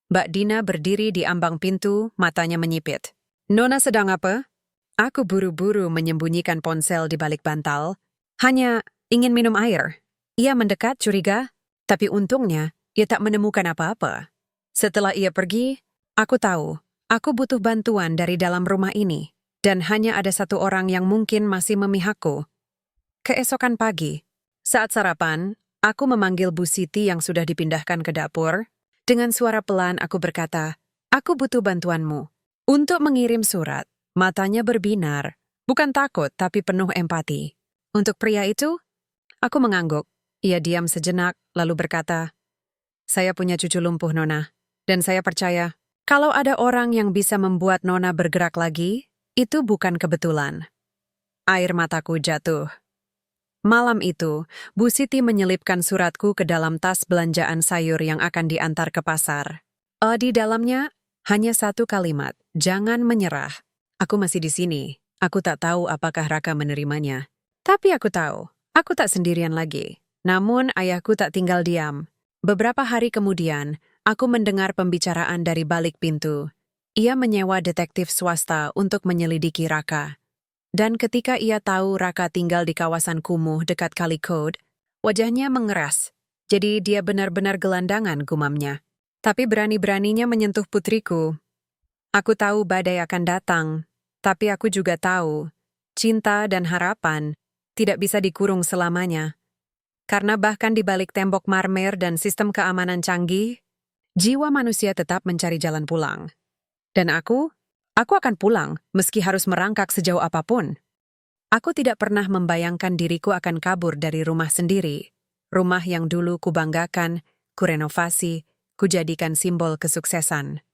Mbak Dina berdiri di ambang pintu, matanya menyipit. Nona sedang apa? Aku buru-buru menyembunyikan ponsel di balik bantal. Hanya ingin minum air. Ia mendekat curiga, tapi untungnya ia tak menemukan apa-apa. Setelah ia pergi, aku tahu, aku butuh bantuan dari dalam rumah ini, dan hanya ada satu orang yang mungkin masih memihakku. Keesokan pagi, saat sarapan, aku memanggil Bu Siti yang sudah dipindahkan ke dapur. Dengan suara pelan aku berkata, aku butuh bantuanmu. Untuk mengirim surat, matanya berbinar, bukan takut tapi penuh empati. Untuk pria itu, aku mengangguk. Ia diam sejenak, lalu berkata, saya punya cucu lumpuh, Nona, dan saya percaya Kalau ada orang yang bisa membuat Nona bergerak lagi, itu bukan kebetulan. Air mataku jatuh. Malam itu, Bu Siti menyelipkan suratku ke dalam tas belanjaan sayur yang akan diantar ke pasar. Di dalamnya, hanya satu kalimat, jangan menyerah. Aku masih di sini. Aku tak tahu apakah Raka menerimanya. Tapi aku tahu, aku tak sendirian lagi. Namun ayahku tak tinggal diam. Beberapa hari kemudian, aku mendengar pembicaraan dari balik pintu. Ia menyewa detektif swasta untuk menyelidiki Raka. Dan ketika ia tahu Raka tinggal di kawasan kumuh dekat Kali Code, wajahnya mengeras. Jadi dia benar-benar gelandangan gumamnya. Tapi berani-beraninya menyentuh putriku. Aku tahu badai akan datang, tapi aku juga tahu cinta dan harapan tidak bisa dikurung selamanya. Karena bahkan di balik tembok marmer dan sistem keamanan canggih, jiwa manusia tetap mencari jalan pulang. Dan aku akan pulang meski harus merangkak sejauh apapun. Aku tidak pernah membayangkan diriku akan kabur dari rumah sendiri. Rumah yang dulu kubanggakan, kurenovasi, kujadikan simbol kesuksesan.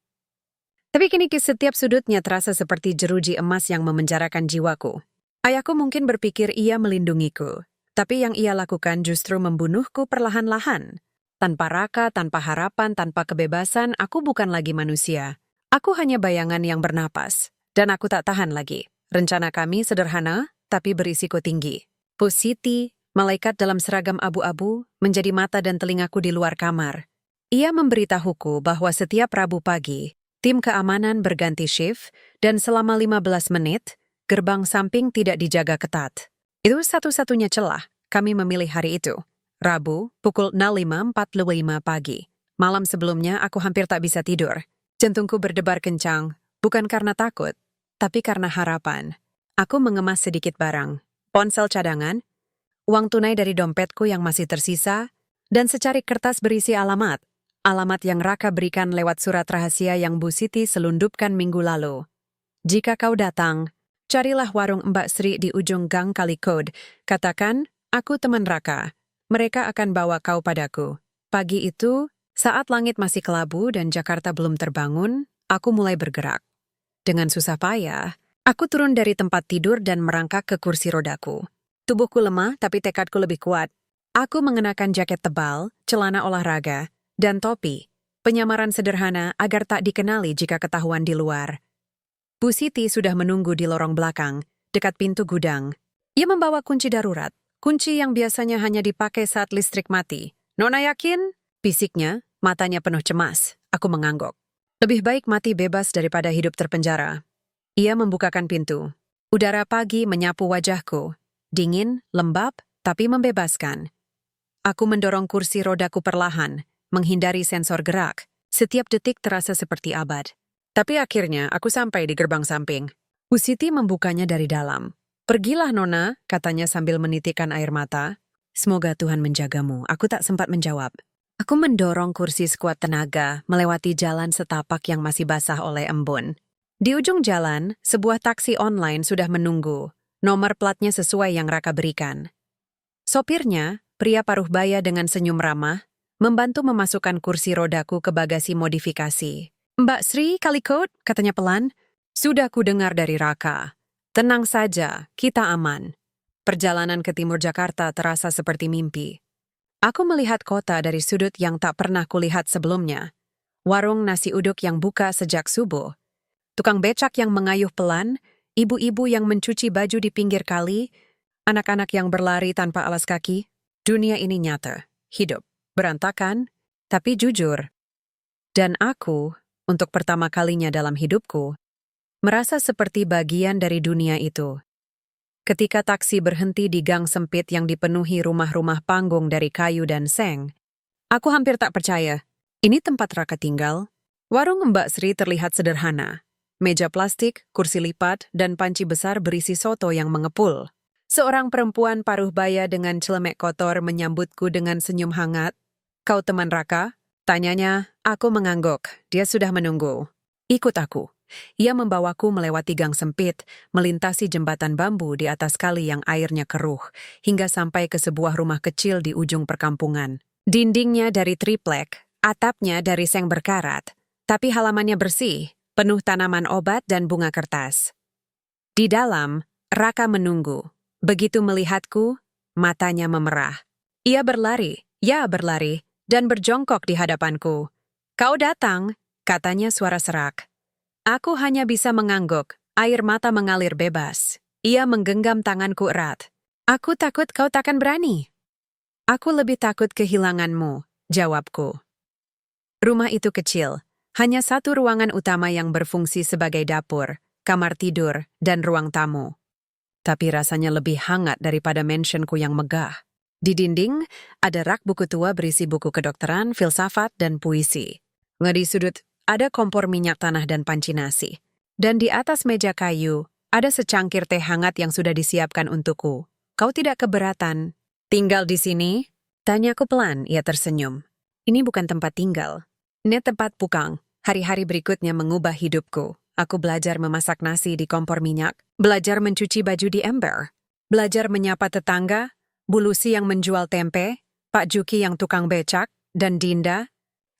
Tapi kini setiap sudutnya terasa seperti jeruji emas yang memenjarakan jiwaku. Ayahku mungkin berpikir ia melindungiku, tapi yang ia lakukan justru membunuhku perlahan-lahan. Tanpa Raka, tanpa harapan, tanpa kebebasan, aku bukan lagi manusia. Aku hanya bayangan yang bernapas, dan aku tak tahan lagi. Rencana kami sederhana, tapi berisiko tinggi. Bu Siti, malaikat dalam seragam abu-abu, menjadi mata dan telingaku di luar kamar. Ia memberitahuku bahwa setiap Rabu pagi, tim keamanan berganti shift, dan selama 15 menit, gerbang samping tidak dijaga ketat. Itu satu-satunya celah kami memilih hari itu. Rabu, pukul 05.45 pagi. Malam sebelumnya aku hampir tak bisa tidur. Jantungku berdebar kencang, bukan karena takut, tapi karena harapan. Aku mengemas sedikit barang, ponsel cadangan, uang tunai dari dompetku yang masih tersisa, dan secarik kertas berisi alamat. Alamat yang Raka berikan lewat surat rahasia yang Bu Siti selundupkan minggu lalu. Jika kau datang, carilah warung Mbak Sri di ujung gang Kali Code. Katakan, aku teman Raka. Mereka akan bawa kau padaku. Pagi itu, saat langit masih kelabu dan Jakarta belum terbangun, aku mulai bergerak. Dengan susah payah, aku turun dari tempat tidur dan merangkak ke kursi rodaku. Tubuhku lemah tapi tekadku lebih kuat. Aku mengenakan jaket tebal, celana olahraga, dan topi, penyamaran sederhana agar tak dikenali jika ketahuan di luar. Bu Siti sudah menunggu di lorong belakang, dekat pintu gudang. Ia membawa kunci darurat, kunci yang biasanya hanya dipakai saat listrik mati. Nona yakin? Bisiknya, matanya penuh cemas. Aku mengangguk. Lebih baik mati bebas daripada hidup terpenjara. Ia membukakan pintu. Udara pagi menyapu wajahku. Dingin, lembab, tapi membebaskan. Aku mendorong kursi rodaku perlahan, menghindari sensor gerak. Setiap detik terasa seperti abad. Tapi akhirnya aku sampai di gerbang samping. Bu Siti membukanya dari dalam. Pergilah Nona, katanya sambil menitikkan air mata. Semoga Tuhan menjagamu. Aku tak sempat menjawab. Aku mendorong kursi sekuat tenaga, melewati jalan setapak yang masih basah oleh embun. Di ujung jalan, sebuah taksi online sudah menunggu. Nomor platnya sesuai yang Raka berikan. Sopirnya, pria paruh baya dengan senyum ramah, membantu memasukkan kursi rodaku ke bagasi modifikasi. Mbak Sri, Kali Code, katanya pelan. Sudah ku dengar dari Raka. Tenang saja, kita aman. Perjalanan ke timur Jakarta terasa seperti mimpi. Aku melihat kota dari sudut yang tak pernah kulihat sebelumnya. Warung nasi uduk yang buka sejak subuh. Tukang becak yang mengayuh pelan, ibu-ibu yang mencuci baju di pinggir kali, anak-anak yang berlari tanpa alas kaki. Dunia ini nyata, hidup. Berantakan, tapi jujur. Dan aku, untuk pertama kalinya dalam hidupku, merasa seperti bagian dari dunia itu. Ketika taksi berhenti di gang sempit yang dipenuhi rumah-rumah panggung dari kayu dan seng, aku hampir tak percaya. Ini tempat Raka tinggal. Warung Mbak Sri terlihat sederhana. Meja plastik, kursi lipat, dan panci besar berisi soto yang mengepul. Seorang perempuan paruh baya dengan celemek kotor menyambutku dengan senyum hangat. Kau teman Raka? Tanyanya, aku mengangguk. Dia sudah menunggu. Ikut aku. Ia membawaku melewati gang sempit, melintasi jembatan bambu di atas kali yang airnya keruh, hingga sampai ke sebuah rumah kecil di ujung perkampungan. Dindingnya dari triplek, atapnya dari seng berkarat. tapi halamannya bersih, penuh tanaman obat dan bunga kertas. Di dalam, Raka menunggu. Begitu melihatku, matanya memerah. Ia berlari, dan berjongkok di hadapanku. "Kau datang," katanya suara serak. Aku hanya bisa mengangguk, air mata mengalir bebas. Ia menggenggam tanganku erat. "Aku takut kau takkan berani." "Aku lebih takut kehilanganmu," jawabku. Rumah itu kecil, hanya satu ruangan utama yang berfungsi sebagai dapur, kamar tidur, dan ruang tamu. Tapi rasanya lebih hangat daripada mansionku yang megah. Di dinding, ada rak buku tua berisi buku kedokteran, filsafat, dan puisi. Di sudut, ada kompor minyak tanah dan panci nasi. Dan di atas meja kayu, ada secangkir teh hangat yang sudah disiapkan untukku. "Kau tidak keberatan tinggal di sini?" Tanyaku pelan, ia tersenyum. "Ini bukan tempat tinggal. Ini tempat pukang." Hari-hari berikutnya mengubah hidupku. Aku belajar memasak nasi di kompor minyak, belajar mencuci baju di ember, belajar menyapa tetangga, Bu Lucy yang menjual tempe, Pak Juki yang tukang becak, dan Dinda,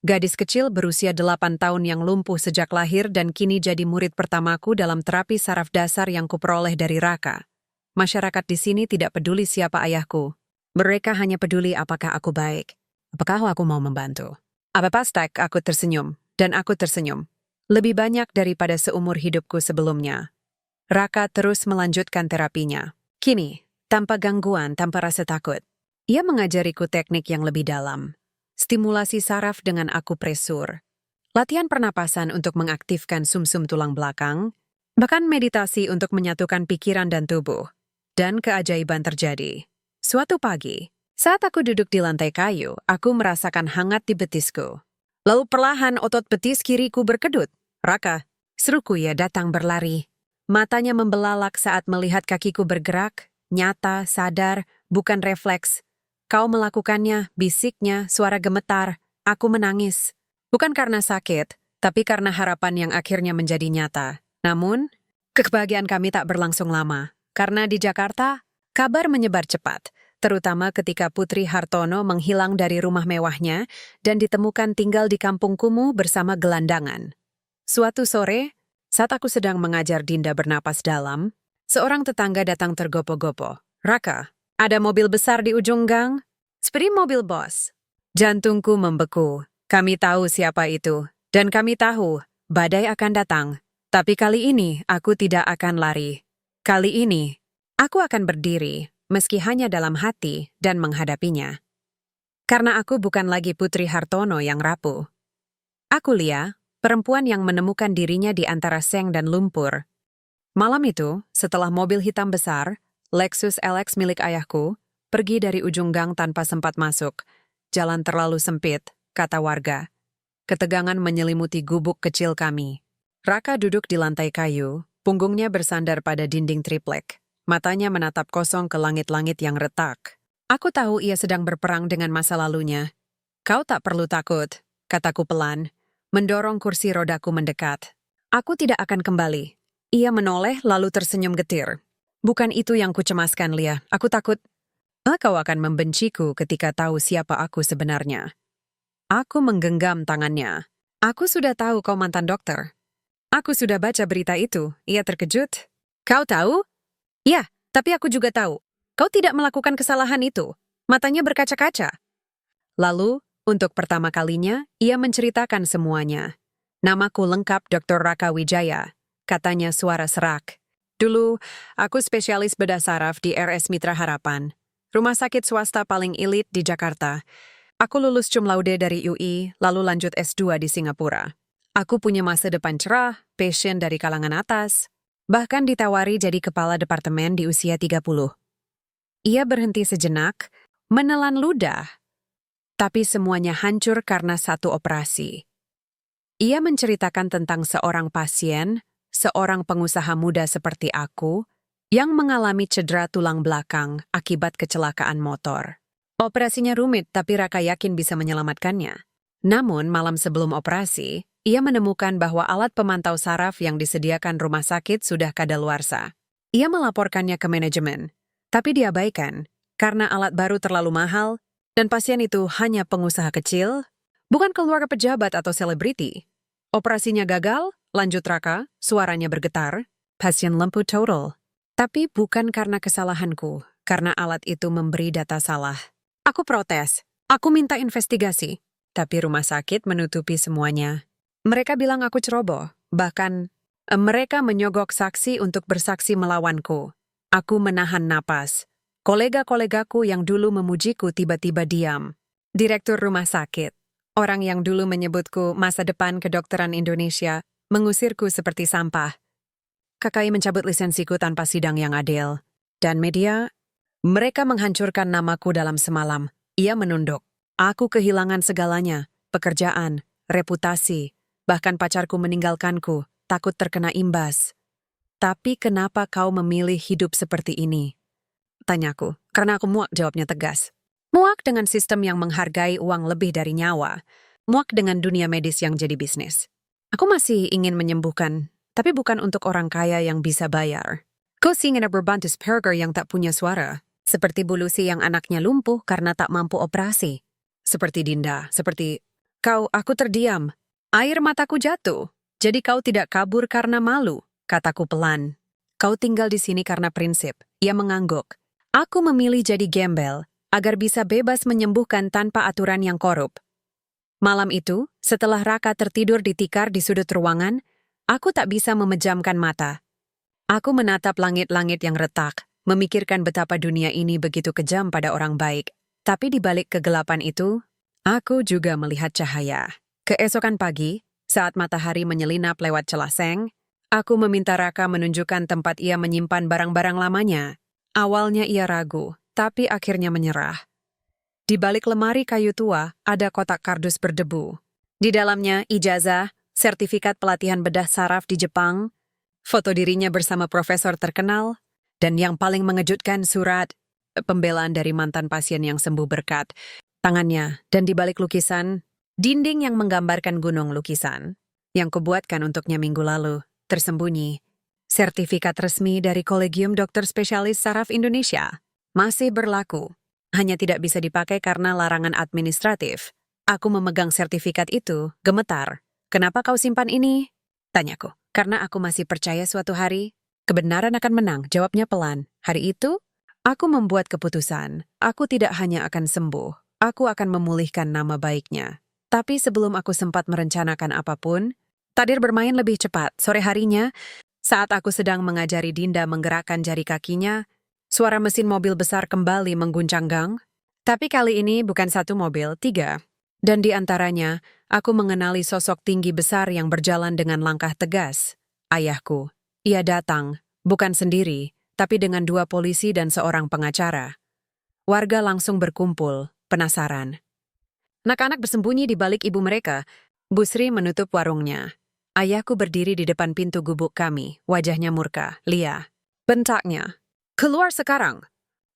gadis kecil berusia 8 tahun yang lumpuh sejak lahir dan kini jadi murid pertamaku dalam terapi saraf dasar yang kuperoleh dari Raka. Masyarakat di sini tidak peduli siapa ayahku. Mereka hanya peduli apakah aku baik. Apakah aku mau membantu? Apa pasti aku tersenyum, dan aku tersenyum. Lebih banyak daripada seumur hidupku sebelumnya. Raka terus melanjutkan terapinya. Kini, tanpa gangguan, tanpa rasa takut. Ia mengajariku teknik yang lebih dalam. Stimulasi saraf dengan akupresur. Latihan pernapasan untuk mengaktifkan sumsum tulang belakang. Bahkan meditasi untuk menyatukan pikiran dan tubuh. Dan keajaiban terjadi. Suatu pagi, saat aku duduk di lantai kayu, aku merasakan hangat di betisku. Lalu perlahan otot betis kiriku berkedut. "Raka," seruku ia datang berlari. Matanya membelalak saat melihat kakiku bergerak, nyata, sadar, bukan refleks. "Kau melakukannya," bisiknya, suara gemetar. Aku menangis. Bukan karena sakit, tapi karena harapan yang akhirnya menjadi nyata. Namun, kebahagiaan kami tak berlangsung lama. Karena di Jakarta, kabar menyebar cepat. Terutama ketika Putri Hartono menghilang dari rumah mewahnya dan ditemukan tinggal di kampung kumuh bersama gelandangan. Suatu sore, saat aku sedang mengajar Dinda bernapas dalam, seorang tetangga datang tergopoh-gopoh. "Raka, ada mobil besar di ujung gang." "Seperti mobil bos." Jantungku membeku. Kami tahu siapa itu, dan kami tahu badai akan datang. Tapi kali ini aku tidak akan lari. Kali ini, aku akan berdiri, meski hanya dalam hati, dan menghadapinya. Karena aku bukan lagi Putri Hartono yang rapuh. Aku Lia, perempuan yang menemukan dirinya di antara seng dan lumpur. Malam itu, setelah mobil hitam besar, Lexus LX milik ayahku, pergi dari ujung gang tanpa sempat masuk. "Jalan terlalu sempit," kata warga. Ketegangan menyelimuti gubuk kecil kami. Raka duduk di lantai kayu, punggungnya bersandar pada dinding triplek. Matanya menatap kosong ke langit-langit yang retak. Aku tahu ia sedang berperang dengan masa lalunya. "Kau tak perlu takut," kataku pelan, mendorong kursi rodaku mendekat. "Aku tidak akan kembali." Ia menoleh lalu tersenyum getir. "Bukan itu yang kucemaskan, Lia. Aku takut kau akan membenciku ketika tahu siapa aku sebenarnya." Aku menggenggam tangannya. "Aku sudah tahu kau mantan dokter." "Aku sudah baca berita itu." Ia terkejut. "Kau tahu?" "Ya, tapi aku juga tahu. Kau tidak melakukan kesalahan itu." Matanya berkaca-kaca. Lalu, untuk pertama kalinya, ia menceritakan semuanya. "Namaku lengkap Dr. Raka Wijaya," katanya suara serak. "Dulu, aku spesialis bedah saraf di RS Mitra Harapan, rumah sakit swasta paling elit di Jakarta. Aku lulus cum laude dari UI, lalu lanjut S2 di Singapura. Aku punya masa depan cerah, passion dari kalangan atas, bahkan ditawari jadi kepala departemen di usia 30. Ia berhenti sejenak, menelan ludah. Tapi semuanya hancur karena satu operasi. Ia menceritakan tentang seorang pasien, seorang pengusaha muda seperti aku, yang mengalami cedera tulang belakang akibat kecelakaan motor. Operasinya rumit, tapi Raka yakin bisa menyelamatkannya. Namun, malam sebelum operasi, ia menemukan bahwa alat pemantau saraf yang disediakan rumah sakit sudah kadaluarsa. Ia melaporkannya ke manajemen, tapi diabaikan karena alat baru terlalu mahal dan pasien itu hanya pengusaha kecil, bukan keluarga pejabat atau selebriti. Operasinya gagal, lanjut Raka, suaranya bergetar, pasien lumpuh total. Tapi bukan karena kesalahanku, karena alat itu memberi data salah. Aku protes, aku minta investigasi, tapi rumah sakit menutupi semuanya. Mereka bilang aku ceroboh, bahkan mereka menyogok saksi untuk bersaksi melawanku. Aku menahan napas. Kolega-kolegaku yang dulu memujiku tiba-tiba diam. Direktur rumah sakit, orang yang dulu menyebutku masa depan kedokteran Indonesia, mengusirku seperti sampah. KKI mencabut lisensiku tanpa sidang yang adil. Dan media, mereka menghancurkan namaku dalam semalam. Ia menunduk. Aku kehilangan segalanya, pekerjaan, reputasi, bahkan pacarku meninggalkanku, takut terkena imbas. Tapi kenapa kau memilih hidup seperti ini? Tanyaku, karena aku muak, jawabnya tegas. Muak dengan sistem yang menghargai uang lebih dari nyawa. Muak dengan dunia medis yang jadi bisnis. Aku masih ingin menyembuhkan, tapi bukan untuk orang kaya yang bisa bayar. Kau ingin berbantu Asperger yang tak punya suara. Seperti Bu Lucy yang anaknya lumpuh karena tak mampu operasi. Seperti Dinda, seperti kau, aku terdiam. Air mataku jatuh. Jadi kau tidak kabur karena malu, kataku pelan. Kau tinggal di sini karena prinsip. Ia mengangguk. Aku memilih jadi gembel, agar bisa bebas menyembuhkan tanpa aturan yang korup. Malam itu, setelah Raka tertidur di tikar di sudut ruangan, aku tak bisa memejamkan mata. Aku menatap langit-langit yang retak, memikirkan betapa dunia ini begitu kejam pada orang baik. Tapi di balik kegelapan itu, aku juga melihat cahaya. Keesokan pagi, saat matahari menyelinap lewat celah seng, aku meminta Raka menunjukkan tempat ia menyimpan barang-barang lamanya. Awalnya ia ragu, tapi akhirnya menyerah. Di balik lemari kayu tua, ada kotak kardus berdebu. Di dalamnya ijazah, sertifikat pelatihan bedah saraf di Jepang, foto dirinya bersama profesor terkenal, dan yang paling mengejutkan surat pembelaan dari mantan pasien yang sembuh berkat tangannya. Dan di balik lukisan, dinding yang menggambarkan gunung lukisan, yang kubuatkan untuknya minggu lalu, tersembunyi. Sertifikat resmi dari Kolegium Dokter Spesialis Saraf Indonesia masih berlaku, hanya tidak bisa dipakai karena larangan administratif. Aku memegang sertifikat itu, gemetar. Kenapa kau simpan ini? Tanyaku. Karena aku masih percaya suatu hari, kebenaran akan menang, jawabnya pelan. Hari itu, aku membuat keputusan. Aku tidak hanya akan sembuh, aku akan memulihkan nama baiknya. Tapi sebelum aku sempat merencanakan apapun, takdir bermain lebih cepat. Sore harinya, saat aku sedang mengajari Dinda menggerakkan jari kakinya, suara mesin mobil besar kembali mengguncang gang. Tapi kali ini bukan satu mobil, 3. Dan di antaranya, aku mengenali sosok tinggi besar yang berjalan dengan langkah tegas. Ayahku. Ia datang, bukan sendiri, tapi dengan 2 polisi dan seorang pengacara. Warga langsung berkumpul, penasaran. Anak-anak bersembunyi di balik ibu mereka. Bu Sri menutup warungnya. Ayahku berdiri di depan pintu gubuk kami, wajahnya murka. Lia, bentaknya. Keluar sekarang.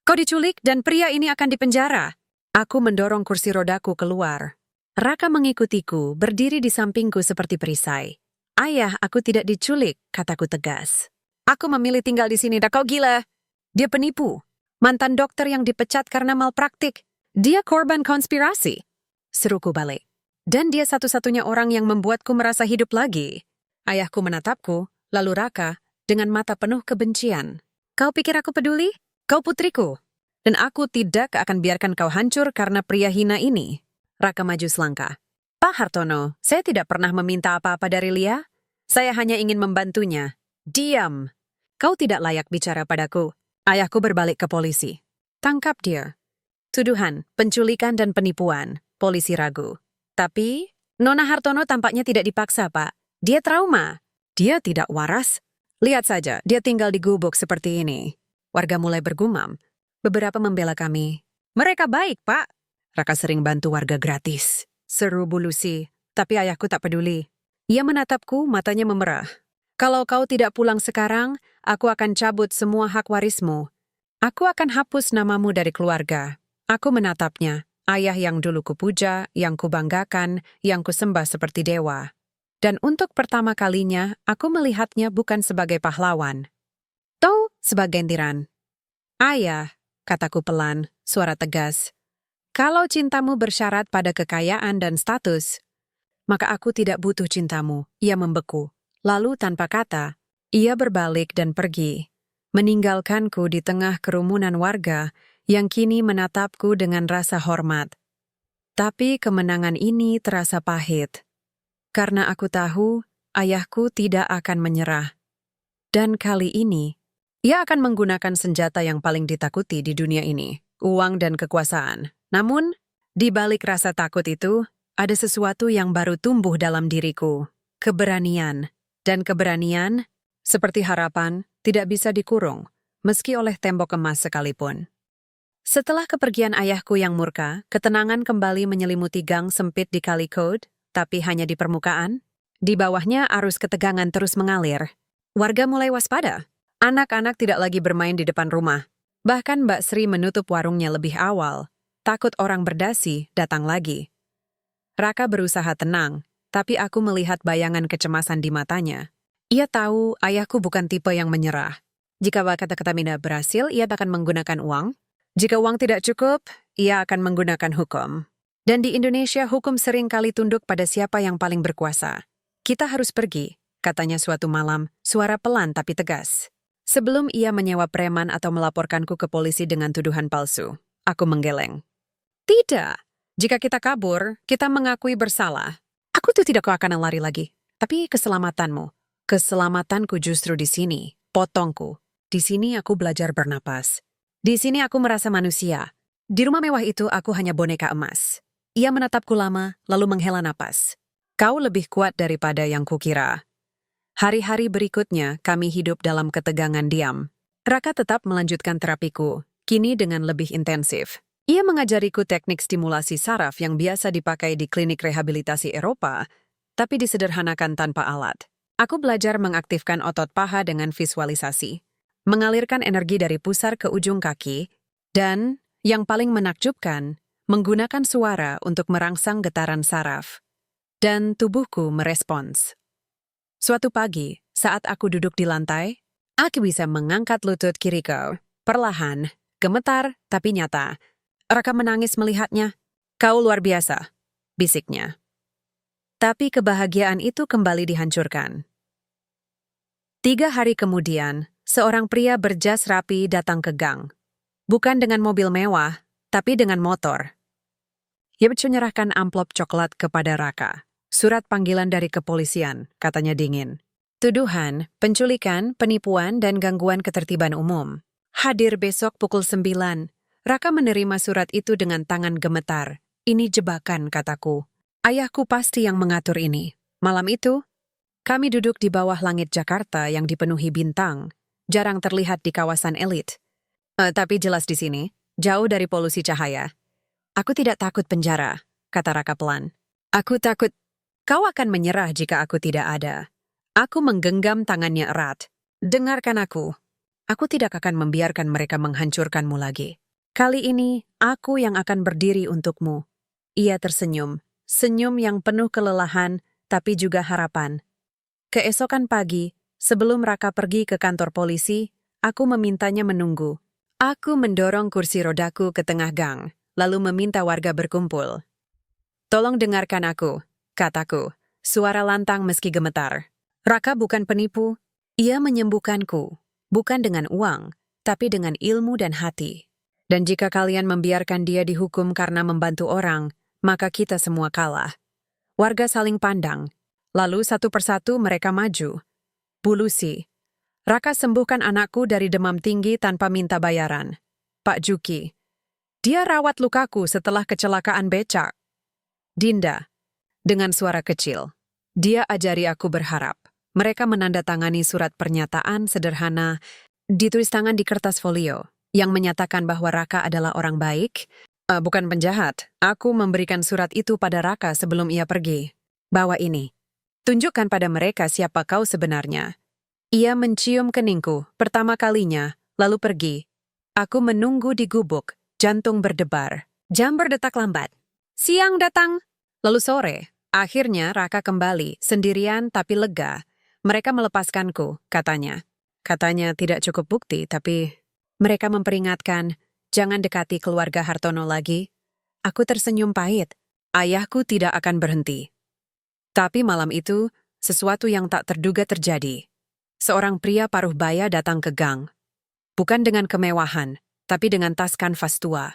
Kau diculik dan pria ini akan dipenjara. Aku mendorong kursi rodaku keluar. Raka mengikutiku, berdiri di sampingku seperti perisai. Ayah, aku tidak diculik, kataku tegas. Aku memilih tinggal di sini, dah kau gila. Dia penipu. Mantan dokter yang dipecat karena malpraktik. Dia korban konspirasi. Seruku balik. Dan dia satu-satunya orang yang membuatku merasa hidup lagi. Ayahku menatapku, lalu Raka, dengan mata penuh kebencian. Kau pikir aku peduli? Kau putriku. Dan aku tidak akan biarkan kau hancur karena pria hina ini. Raka maju selangkah. Pak Hartono, saya tidak pernah meminta apa-apa dari Lia. Saya hanya ingin membantunya. Diam. Kau tidak layak bicara padaku. Ayahku berbalik ke polisi. Tangkap dia. Tuduhan, penculikan dan penipuan. Polisi ragu. Tapi, Nona Hartono tampaknya tidak dipaksa, Pak. Dia trauma. Dia tidak waras. Lihat saja, dia tinggal di gubuk seperti ini. Warga mulai bergumam. Beberapa membela kami. Mereka baik, Pak. Raka sering bantu warga gratis. Seru Bu Lucy. Tapi ayahku tak peduli. Ia menatapku, matanya memerah. Kalau kau tidak pulang sekarang, aku akan cabut semua hak warismu. Aku akan hapus namamu dari keluarga. Aku menatapnya. Ayah yang dulu kupuja, yang kubanggakan, yang kusembah seperti dewa. Dan untuk pertama kalinya, aku melihatnya bukan sebagai pahlawan. Tahu, sebagai tiran. Ayah, kataku pelan, suara tegas. Kalau cintamu bersyarat pada kekayaan dan status, maka aku tidak butuh cintamu, ia membeku. Lalu tanpa kata, ia berbalik dan pergi, meninggalkanku di tengah kerumunan warga yang kini menatapku dengan rasa hormat. Tapi kemenangan ini terasa pahit, karena aku tahu ayahku tidak akan menyerah. Dan kali ini, ia akan menggunakan senjata yang paling ditakuti di dunia ini, uang dan kekuasaan. Namun, di balik rasa takut itu, ada sesuatu yang baru tumbuh dalam diriku, keberanian. Dan keberanian, seperti harapan, tidak bisa dikurung, meski oleh tembok emas sekalipun. Setelah kepergian ayahku yang murka, ketenangan kembali menyelimuti gang sempit di Calicut, tapi hanya di permukaan. Di bawahnya arus ketegangan terus mengalir. Warga mulai waspada. Anak-anak tidak lagi bermain di depan rumah. Bahkan Mbak Sri menutup warungnya lebih awal. Takut orang berdasi datang lagi. Raka berusaha tenang, tapi aku melihat bayangan kecemasan di matanya. Ia tahu ayahku bukan tipe yang menyerah. Jika kata-kata Mina berhasil, ia akan menggunakan uang. Jika uang tidak cukup, ia akan menggunakan hukum. Dan di Indonesia, hukum sering kali tunduk pada siapa yang paling berkuasa. Kita harus pergi, katanya suatu malam, suara pelan tapi tegas. Sebelum ia menyewa preman atau melaporkanku ke polisi dengan tuduhan palsu, aku menggeleng. Tidak, jika kita kabur, kita mengakui bersalah. Aku tuh tidak akan lari lagi. Tapi keselamatanmu, keselamatanku justru di sini, potongku. Di sini aku belajar bernapas. Di sini aku merasa manusia. Di rumah mewah itu aku hanya boneka emas. Ia menatapku lama, lalu menghela napas. Kau lebih kuat daripada yang kukira. Hari-hari berikutnya kami hidup dalam ketegangan diam. Raka tetap melanjutkan terapiku, kini dengan lebih intensif. Ia mengajariku teknik stimulasi saraf yang biasa dipakai di klinik rehabilitasi Eropa, tapi disederhanakan tanpa alat. Aku belajar mengaktifkan otot paha dengan visualisasi, mengalirkan energi dari pusar ke ujung kaki, dan, yang paling menakjubkan, menggunakan suara untuk merangsang getaran saraf. Dan tubuhku merespons. Suatu pagi, saat aku duduk di lantai, aku bisa mengangkat lutut kiriku. Perlahan, gemetar tapi nyata. Raka menangis melihatnya. Kau luar biasa, bisiknya. Tapi kebahagiaan itu kembali dihancurkan. 3 hari kemudian, seorang pria berjas rapi datang ke gang. Bukan dengan mobil mewah, tapi dengan motor. Ia menyerahkan amplop coklat kepada Raka. Surat panggilan dari kepolisian, katanya dingin. Tuduhan, penculikan, penipuan, dan gangguan ketertiban umum. Hadir besok pukul 9. Raka menerima surat itu dengan tangan gemetar. Ini jebakan, kataku. Ayahku pasti yang mengatur ini. Malam itu, kami duduk di bawah langit Jakarta yang dipenuhi bintang. Jarang terlihat di kawasan elit. Tapi jelas di sini, jauh dari polusi cahaya. Aku tidak takut penjara, kata Raka pelan. Aku takut kau akan menyerah jika aku tidak ada. Aku menggenggam tangannya erat. Dengarkan aku. Aku tidak akan membiarkan mereka menghancurkanmu lagi. Kali ini, aku yang akan berdiri untukmu. Ia tersenyum. Senyum yang penuh kelelahan, tapi juga harapan. Keesokan pagi, sebelum Raka pergi ke kantor polisi, aku memintanya menunggu. Aku mendorong kursi rodaku ke tengah gang, lalu meminta warga berkumpul. Tolong dengarkan aku. Kataku, suara lantang meski gemetar. Raka bukan penipu. Ia menyembuhkanku, bukan dengan uang, tapi dengan ilmu dan hati. Dan jika kalian membiarkan dia dihukum karena membantu orang, maka kita semua kalah. Warga saling pandang. Lalu satu persatu mereka maju. Bu Lucy, Raka sembuhkan anakku dari demam tinggi tanpa minta bayaran. Pak Juki, dia rawat lukaku setelah kecelakaan becak. Dinda, dengan suara kecil, dia ajari aku berharap. Mereka menandatangani surat pernyataan sederhana, ditulis tangan di kertas folio, yang menyatakan bahwa Raka adalah orang baik, bukan penjahat. Aku memberikan surat itu pada Raka sebelum ia pergi. Bawa ini. Tunjukkan pada mereka siapa kau sebenarnya. Ia mencium keningku pertama kalinya, lalu pergi. Aku menunggu di gubuk, jantung berdebar. Jam berdetak lambat. Siang datang, lalu sore. Akhirnya Raka kembali, sendirian tapi lega. Mereka melepaskanku, katanya. Katanya tidak cukup bukti, tapi mereka memperingatkan, jangan dekati keluarga Hartono lagi. Aku tersenyum pahit. Ayahku tidak akan berhenti. Tapi malam itu, sesuatu yang tak terduga terjadi. Seorang pria paruh baya datang ke gang. Bukan dengan kemewahan, tapi dengan tas kanvas tua.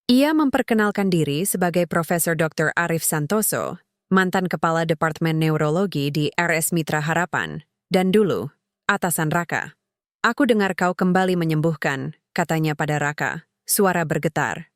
Ia memperkenalkan diri sebagai Profesor Dr. Arif Santoso, mantan kepala Departemen Neurologi di RS Mitra Harapan, dan dulu, atasan Raka. Aku dengar kau kembali menyembuhkan, katanya pada Raka, suara bergetar.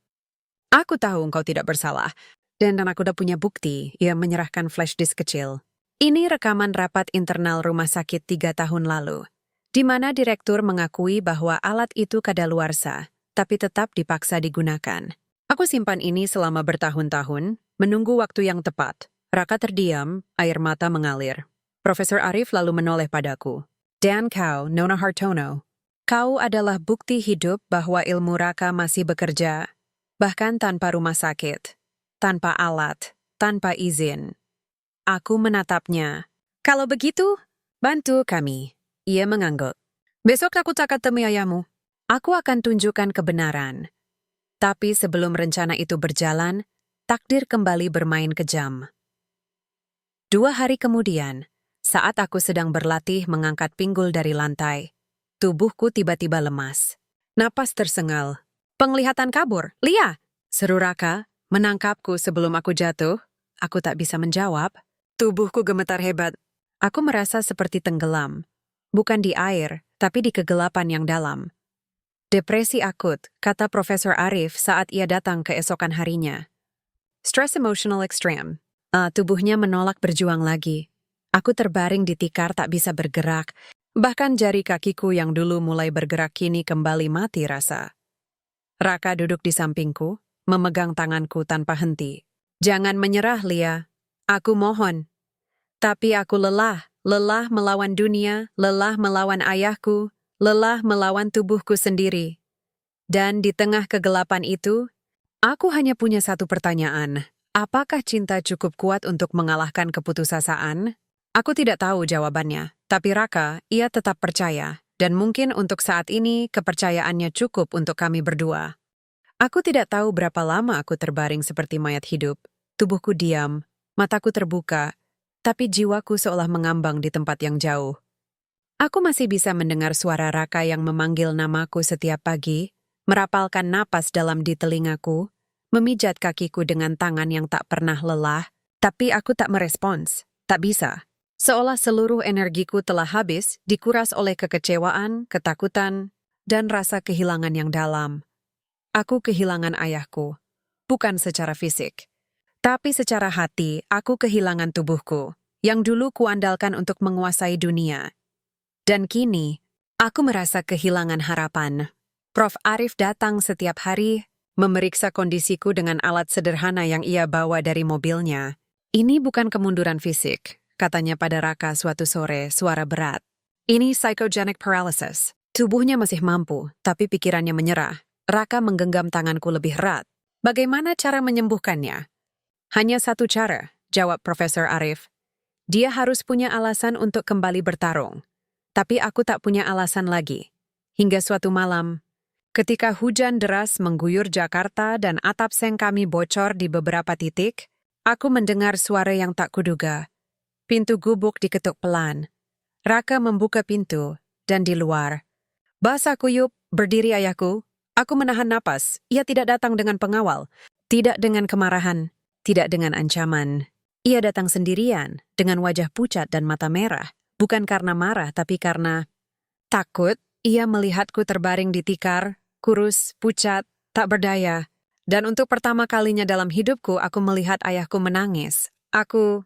Aku tahu engkau tidak bersalah, dan aku udah punya bukti, ia menyerahkan flash disk kecil. Ini rekaman rapat internal rumah sakit 3 tahun lalu, di mana direktur mengakui bahwa alat itu kadaluarsa, tapi tetap dipaksa digunakan. Aku simpan ini selama bertahun-tahun, menunggu waktu yang tepat. Raka terdiam, air mata mengalir. Profesor Arif lalu menoleh padaku. Dan kau, Nona Hartono, kau adalah bukti hidup bahwa ilmu Raka masih bekerja, bahkan tanpa rumah sakit, tanpa alat, tanpa izin. Aku menatapnya. Kalau begitu, bantu kami. Ia mengangguk. Besok aku tak temui ayahmu. Aku akan tunjukkan kebenaran. Tapi sebelum rencana itu berjalan, takdir kembali bermain kejam. 2 hari kemudian, saat aku sedang berlatih mengangkat pinggul dari lantai, tubuhku tiba-tiba lemas. Napas tersengal. Penglihatan kabur. Lia! Seru Raka, menangkapku sebelum aku jatuh. Aku tak bisa menjawab. Tubuhku gemetar hebat. Aku merasa seperti tenggelam. Bukan di air, tapi di kegelapan yang dalam. Depresi akut, kata Profesor Arif saat ia datang keesokan harinya. Stress emotional extreme. Tubuhnya menolak berjuang lagi. Aku terbaring di tikar tak bisa bergerak. Bahkan jari kakiku yang dulu mulai bergerak kini kembali mati rasa. Raka duduk di sampingku, memegang tanganku tanpa henti. Jangan menyerah, Lia. Aku mohon. Tapi aku lelah melawan dunia, lelah melawan ayahku, lelah melawan tubuhku sendiri. Dan di tengah kegelapan itu, aku hanya punya satu pertanyaan. Apakah cinta cukup kuat untuk mengalahkan keputusasaan? Aku tidak tahu jawabannya, tapi Raka, ia tetap percaya. Dan mungkin untuk saat ini, kepercayaannya cukup untuk kami berdua. Aku tidak tahu berapa lama aku terbaring seperti mayat hidup. Tubuhku diam, mataku terbuka, tapi jiwaku seolah mengambang di tempat yang jauh. Aku masih bisa mendengar suara Raka yang memanggil namaku setiap pagi, merapalkan napas dalam di telingaku, memijat kakiku dengan tangan yang tak pernah lelah, tapi aku tak merespons, tak bisa. Seolah seluruh energiku telah habis, dikuras oleh kekecewaan, ketakutan, dan rasa kehilangan yang dalam. Aku kehilangan ayahku, bukan secara fisik. Tapi secara hati, aku kehilangan tubuhku, yang dulu kuandalkan untuk menguasai dunia. Dan kini, aku merasa kehilangan harapan. Prof. Arif datang setiap hari, memeriksa kondisiku dengan alat sederhana yang ia bawa dari mobilnya. Ini bukan kemunduran fisik, katanya pada Raka suatu sore, suara berat. Ini psychogenic paralysis. Tubuhnya masih mampu, tapi pikirannya menyerah. Raka menggenggam tanganku lebih erat. Bagaimana cara menyembuhkannya? Hanya satu cara, jawab Profesor Arif. Dia harus punya alasan untuk kembali bertarung. Tapi aku tak punya alasan lagi. Hingga suatu malam, ketika hujan deras mengguyur Jakarta dan atap seng kami bocor di beberapa titik, aku mendengar suara yang tak kuduga. Pintu gubuk diketuk pelan. Raka membuka pintu, dan di luar. Basah kuyup, berdiri ayahku. Aku menahan napas. Ia tidak datang dengan pengawal. Tidak dengan kemarahan. Tidak dengan ancaman. Ia datang sendirian, dengan wajah pucat dan mata merah. Bukan karena marah, tapi karena takut. Ia melihatku terbaring di tikar, kurus, pucat, tak berdaya. Dan untuk pertama kalinya dalam hidupku, aku melihat ayahku menangis. Aku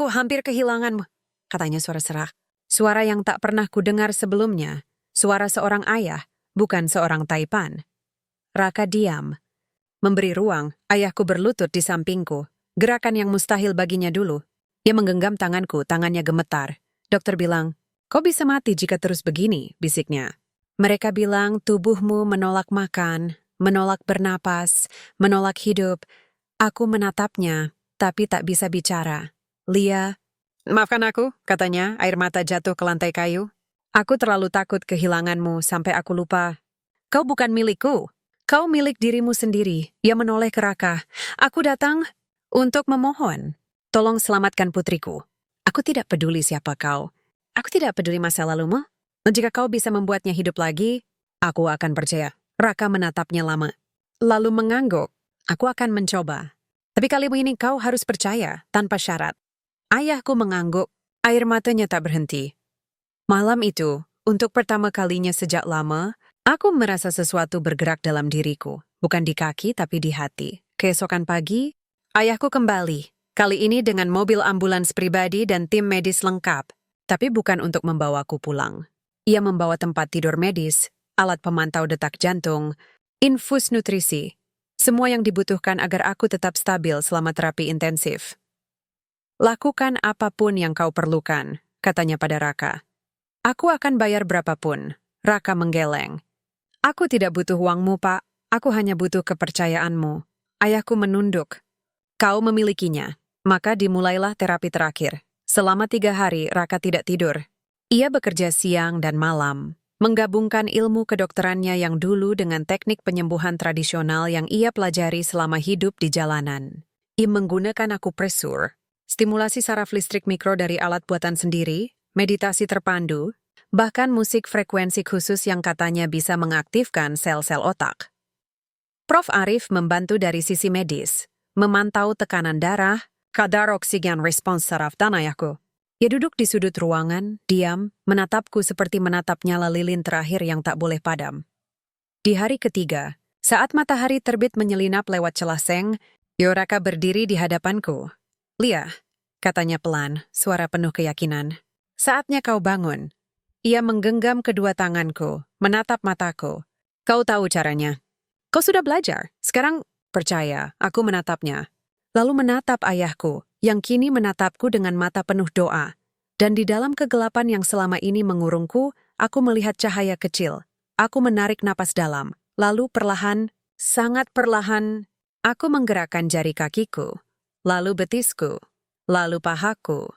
hampir kehilanganmu, katanya suara serak. Suara yang tak pernah kudengar sebelumnya. Suara seorang ayah, bukan seorang taipan. Raka diam. Memberi ruang, ayahku berlutut di sampingku. Gerakan yang mustahil baginya dulu. Ia menggenggam tanganku, tangannya gemetar. Dokter bilang, kau bisa mati jika terus begini, bisiknya. Mereka bilang tubuhmu menolak makan, menolak bernapas, menolak hidup. Aku menatapnya, tapi tak bisa bicara. Lia, maafkan aku, katanya, air mata jatuh ke lantai kayu. Aku terlalu takut kehilanganmu sampai aku lupa. Kau bukan milikku. Kau milik dirimu sendiri. Ia menoleh ke Raka. Aku datang untuk memohon. Tolong selamatkan putriku. Aku tidak peduli siapa kau. Aku tidak peduli masa lalumu. Jika kau bisa membuatnya hidup lagi, aku akan percaya. Raka menatapnya lama. Lalu mengangguk. Aku akan mencoba. Tapi kali ini kau harus percaya, tanpa syarat. Ayahku mengangguk. Air matanya tak berhenti. Malam itu, untuk pertama kalinya sejak lama, aku merasa sesuatu bergerak dalam diriku. Bukan di kaki, tapi di hati. Keesokan pagi, ayahku kembali. Kali ini dengan mobil ambulans pribadi dan tim medis lengkap. Tapi bukan untuk membawaku pulang. Ia membawa tempat tidur medis, alat pemantau detak jantung, infus nutrisi. Semua yang dibutuhkan agar aku tetap stabil selama terapi intensif. Lakukan apapun yang kau perlukan, katanya pada Raka. Aku akan bayar berapapun. Raka menggeleng. Aku tidak butuh uangmu, Pak. Aku hanya butuh kepercayaanmu. Ayahku menunduk. Kau memilikinya. Maka dimulailah terapi terakhir. Selama 3 hari, Raka tidak tidur. Ia bekerja siang dan malam, menggabungkan ilmu kedokterannya yang dulu dengan teknik penyembuhan tradisional yang ia pelajari selama hidup di jalanan. Ia menggunakan akupresur, stimulasi saraf listrik mikro dari alat buatan sendiri, meditasi terpandu, bahkan musik frekuensi khusus yang katanya bisa mengaktifkan sel-sel otak. Prof. Arif membantu dari sisi medis, memantau tekanan darah, kadar oksigen respons saraf dan ayahku. Ia duduk di sudut ruangan, diam, menatapku seperti menatap nyala lilin terakhir yang tak boleh padam. Di hari ketiga, saat matahari terbit menyelinap lewat celah seng, Raka berdiri di hadapanku. Lia, katanya pelan, suara penuh keyakinan. Saatnya kau bangun. Ia menggenggam kedua tanganku, menatap mataku. Kau tahu caranya. Kau sudah belajar. Sekarang, percaya, aku menatapnya. Lalu menatap ayahku, yang kini menatapku dengan mata penuh doa. Dan di dalam kegelapan yang selama ini mengurungku, aku melihat cahaya kecil. Aku menarik napas dalam. Lalu perlahan, sangat perlahan, aku menggerakkan jari kakiku, lalu betisku, lalu pahaku.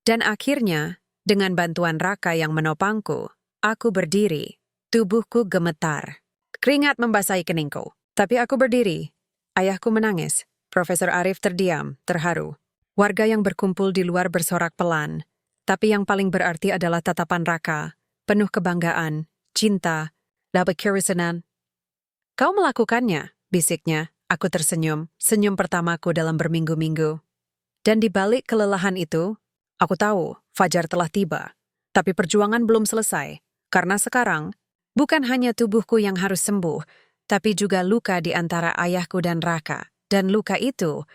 Dan akhirnya, dengan bantuan Raka yang menopangku, aku berdiri. Tubuhku gemetar. Keringat membasahi keningku. Tapi aku berdiri. Ayahku menangis. Profesor Arif terdiam, terharu. Warga yang berkumpul di luar bersorak pelan. Tapi yang paling berarti adalah tatapan Raka, penuh kebanggaan, cinta, dapat kerisanan. Kau melakukannya, bisiknya. Aku tersenyum, senyum pertamaku dalam berminggu-minggu. Dan di balik kelelahan itu, aku tahu fajar telah tiba. Tapi perjuangan belum selesai, karena sekarang, bukan hanya tubuhku yang harus sembuh, tapi juga luka di antara ayahku dan Raka. Dan luka itu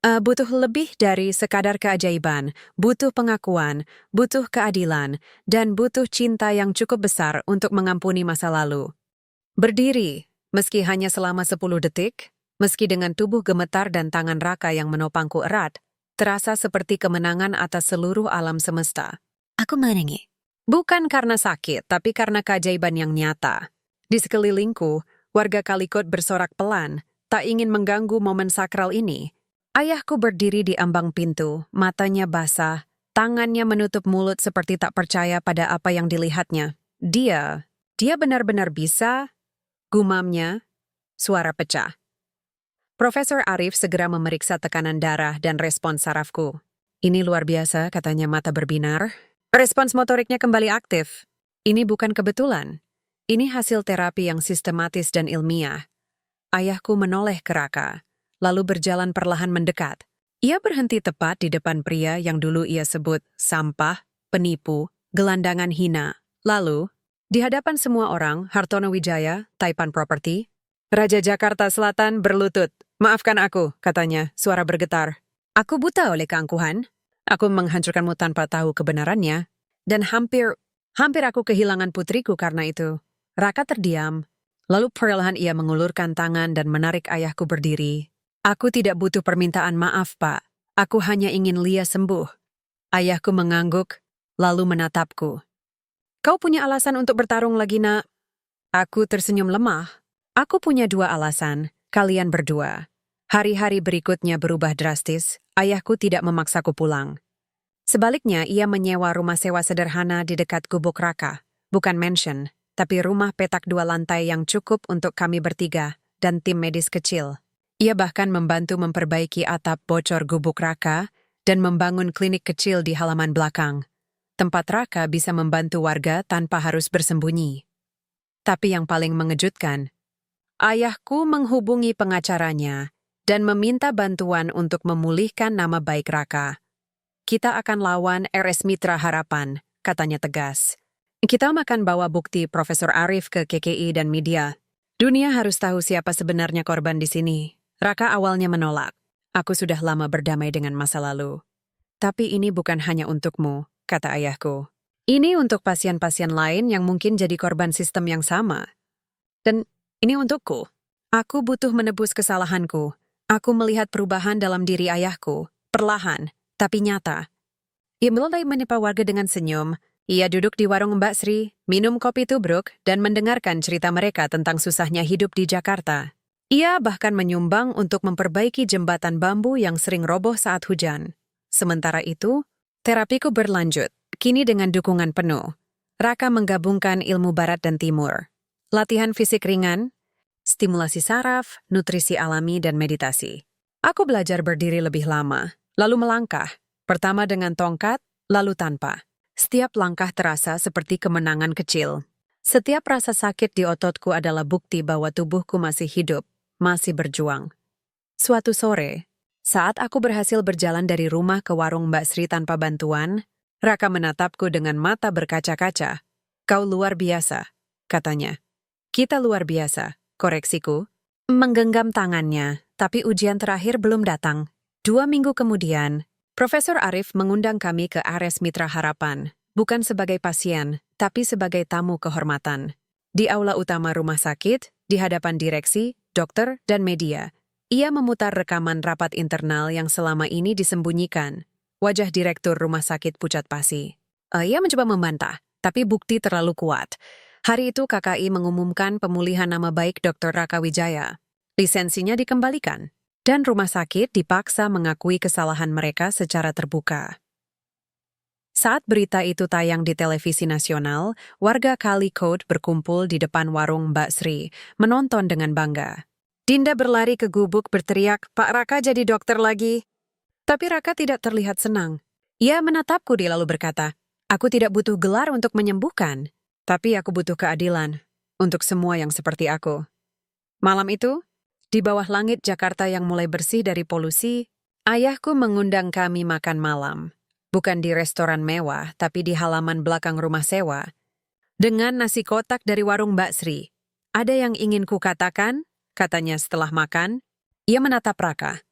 butuh lebih dari sekadar keajaiban, butuh pengakuan, butuh keadilan, dan butuh cinta yang cukup besar untuk mengampuni masa lalu. Berdiri, meski hanya selama 10 detik, meski dengan tubuh gemetar dan tangan Raka yang menopangku erat, terasa seperti kemenangan atas seluruh alam semesta. Aku merengi. Bukan karena sakit, tapi karena keajaiban yang nyata. Di sekelilingku, warga Kalikot bersorak pelan, tak ingin mengganggu momen sakral ini. Ayahku berdiri di ambang pintu, matanya basah, tangannya menutup mulut seperti tak percaya pada apa yang dilihatnya. Dia benar-benar bisa, gumamnya, suara pecah. Profesor Arif segera memeriksa tekanan darah dan respons sarafku. Ini luar biasa, katanya mata berbinar. Respons motoriknya kembali aktif. Ini bukan kebetulan. Ini hasil terapi yang sistematis dan ilmiah. Ayahku menoleh ke Raka, lalu berjalan perlahan mendekat. Ia berhenti tepat di depan pria yang dulu ia sebut sampah, penipu, gelandangan hina. Lalu, di hadapan semua orang, Hartono Wijaya, Taipan Property, Raja Jakarta Selatan berlutut. Maafkan aku, katanya, suara bergetar. Aku buta oleh keangkuhan. Aku menghancurkanmu tanpa tahu kebenarannya. Dan hampir aku kehilangan putriku karena itu. Raka terdiam. Lalu perlahan ia mengulurkan tangan dan menarik ayahku berdiri. Aku tidak butuh permintaan maaf, Pak. Aku hanya ingin Lia sembuh. Ayahku mengangguk, lalu menatapku. Kau punya alasan untuk bertarung lagi, nak? Aku tersenyum lemah. Aku punya 2 alasan, kalian berdua. Hari-hari berikutnya berubah drastis, ayahku tidak memaksaku pulang. Sebaliknya, ia menyewa rumah sewa sederhana di dekat gubuk Raka. Bukan mansion, tapi rumah petak 2 lantai yang cukup untuk kami bertiga dan tim medis kecil. Ia bahkan membantu memperbaiki atap bocor gubuk Raka dan membangun klinik kecil di halaman belakang. Tempat Raka bisa membantu warga tanpa harus bersembunyi. Tapi yang paling mengejutkan, ayahku menghubungi pengacaranya dan meminta bantuan untuk memulihkan nama baik Raka. Kita akan lawan RS Mitra Harapan, katanya tegas. Kita akan bawa bukti Profesor Arif ke KKI dan media. Dunia harus tahu siapa sebenarnya korban di sini. Raka awalnya menolak. Aku sudah lama berdamai dengan masa lalu. Tapi ini bukan hanya untukmu, kata ayahku. Ini untuk pasien-pasien lain yang mungkin jadi korban sistem yang sama. Dan ini untukku. Aku butuh menebus kesalahanku. Aku melihat perubahan dalam diri ayahku. Perlahan, tapi nyata. Ia mulai menyapa warga dengan senyum. Ia duduk di warung Mbak Sri, minum kopi tubruk, dan mendengarkan cerita mereka tentang susahnya hidup di Jakarta. Ia bahkan menyumbang untuk memperbaiki jembatan bambu yang sering roboh saat hujan. Sementara itu, terapiku berlanjut. Kini dengan dukungan penuh, Raka menggabungkan ilmu barat dan timur. Latihan fisik ringan, stimulasi saraf, nutrisi alami, dan meditasi. Aku belajar berdiri lebih lama, lalu melangkah. Pertama dengan tongkat, lalu tanpa. Setiap langkah terasa seperti kemenangan kecil. Setiap rasa sakit di ototku adalah bukti bahwa tubuhku masih hidup, masih berjuang. Suatu sore, saat aku berhasil berjalan dari rumah ke warung Mbak Sri tanpa bantuan, Raka menatapku dengan mata berkaca-kaca. Kau luar biasa, katanya. Kita luar biasa, koreksiku. Menggenggam tangannya, tapi ujian terakhir belum datang. 2 minggu kemudian, Profesor Arif mengundang kami ke RS Mitra Harapan, bukan sebagai pasien, tapi sebagai tamu kehormatan. Di aula utama rumah sakit, di hadapan direksi, dokter, dan media, ia memutar rekaman rapat internal yang selama ini disembunyikan. Wajah Direktur Rumah Sakit Pucat Pasi. Ia mencoba membantah, tapi bukti terlalu kuat. Hari itu KKI mengumumkan pemulihan nama baik Dr. Raka Wijaya. Lisensinya dikembalikan, dan rumah sakit dipaksa mengakui kesalahan mereka secara terbuka. Saat berita itu tayang di televisi nasional, warga Kalikode berkumpul di depan warung Mbak Sri, menonton dengan bangga. Dinda berlari ke gubuk berteriak, "Pak Raka jadi dokter lagi!" Tapi Raka tidak terlihat senang. Ia menatapku dia lalu berkata, "Aku tidak butuh gelar untuk menyembuhkan, tapi aku butuh keadilan untuk semua yang seperti aku." Malam itu, di bawah langit Jakarta yang mulai bersih dari polusi, ayahku mengundang kami makan malam. Bukan di restoran mewah, tapi di halaman belakang rumah sewa. Dengan nasi kotak dari warung Mbak Sri. "Ada yang ingin kukatakan?" katanya setelah makan. Ia menatap Raka.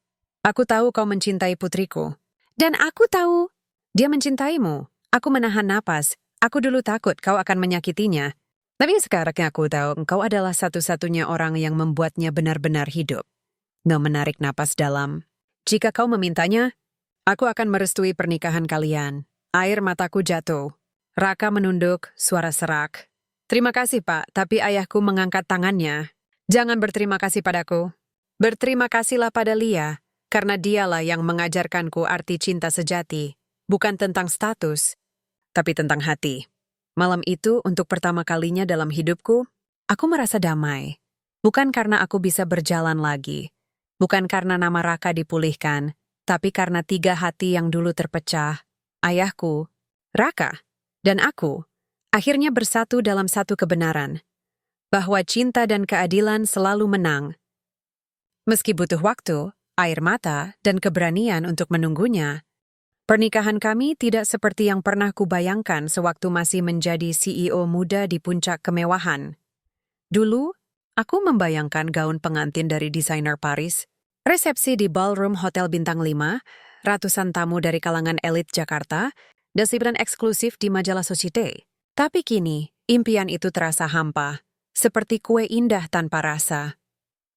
"Aku tahu kau mencintai putriku. Dan aku tahu dia mencintaimu. Aku menahan napas. Aku dulu takut kau akan menyakitinya. Tapi sekarang aku tahu engkau adalah satu-satunya orang yang membuatnya benar-benar hidup." Nggak menarik napas dalam. "Jika kau memintanya, aku akan merestui pernikahan kalian." Air mataku jatuh. Raka menunduk, suara serak. "Terima kasih, Pak, tapi ayahku mengangkat tangannya. Jangan berterima kasih padaku. Berterima kasihlah pada Lia. Karena dialah yang mengajarkanku arti cinta sejati, bukan tentang status, tapi tentang hati." Malam itu, untuk pertama kalinya dalam hidupku, aku merasa damai. Bukan karena aku bisa berjalan lagi, bukan karena nama Raka dipulihkan, tapi karena 3 hati yang dulu terpecah, ayahku, Raka, dan aku, akhirnya bersatu dalam satu kebenaran, bahwa cinta dan keadilan selalu menang. Meski butuh waktu, air mata, dan keberanian untuk menunggunya. Pernikahan kami tidak seperti yang pernah kubayangkan sewaktu masih menjadi CEO muda di puncak kemewahan. Dulu, aku membayangkan gaun pengantin dari desainer Paris, resepsi di ballroom Hotel Bintang 5, ratusan tamu dari kalangan elit Jakarta, dan liburan eksklusif di majalah Société. Tapi kini, impian itu terasa hampa, seperti kue indah tanpa rasa.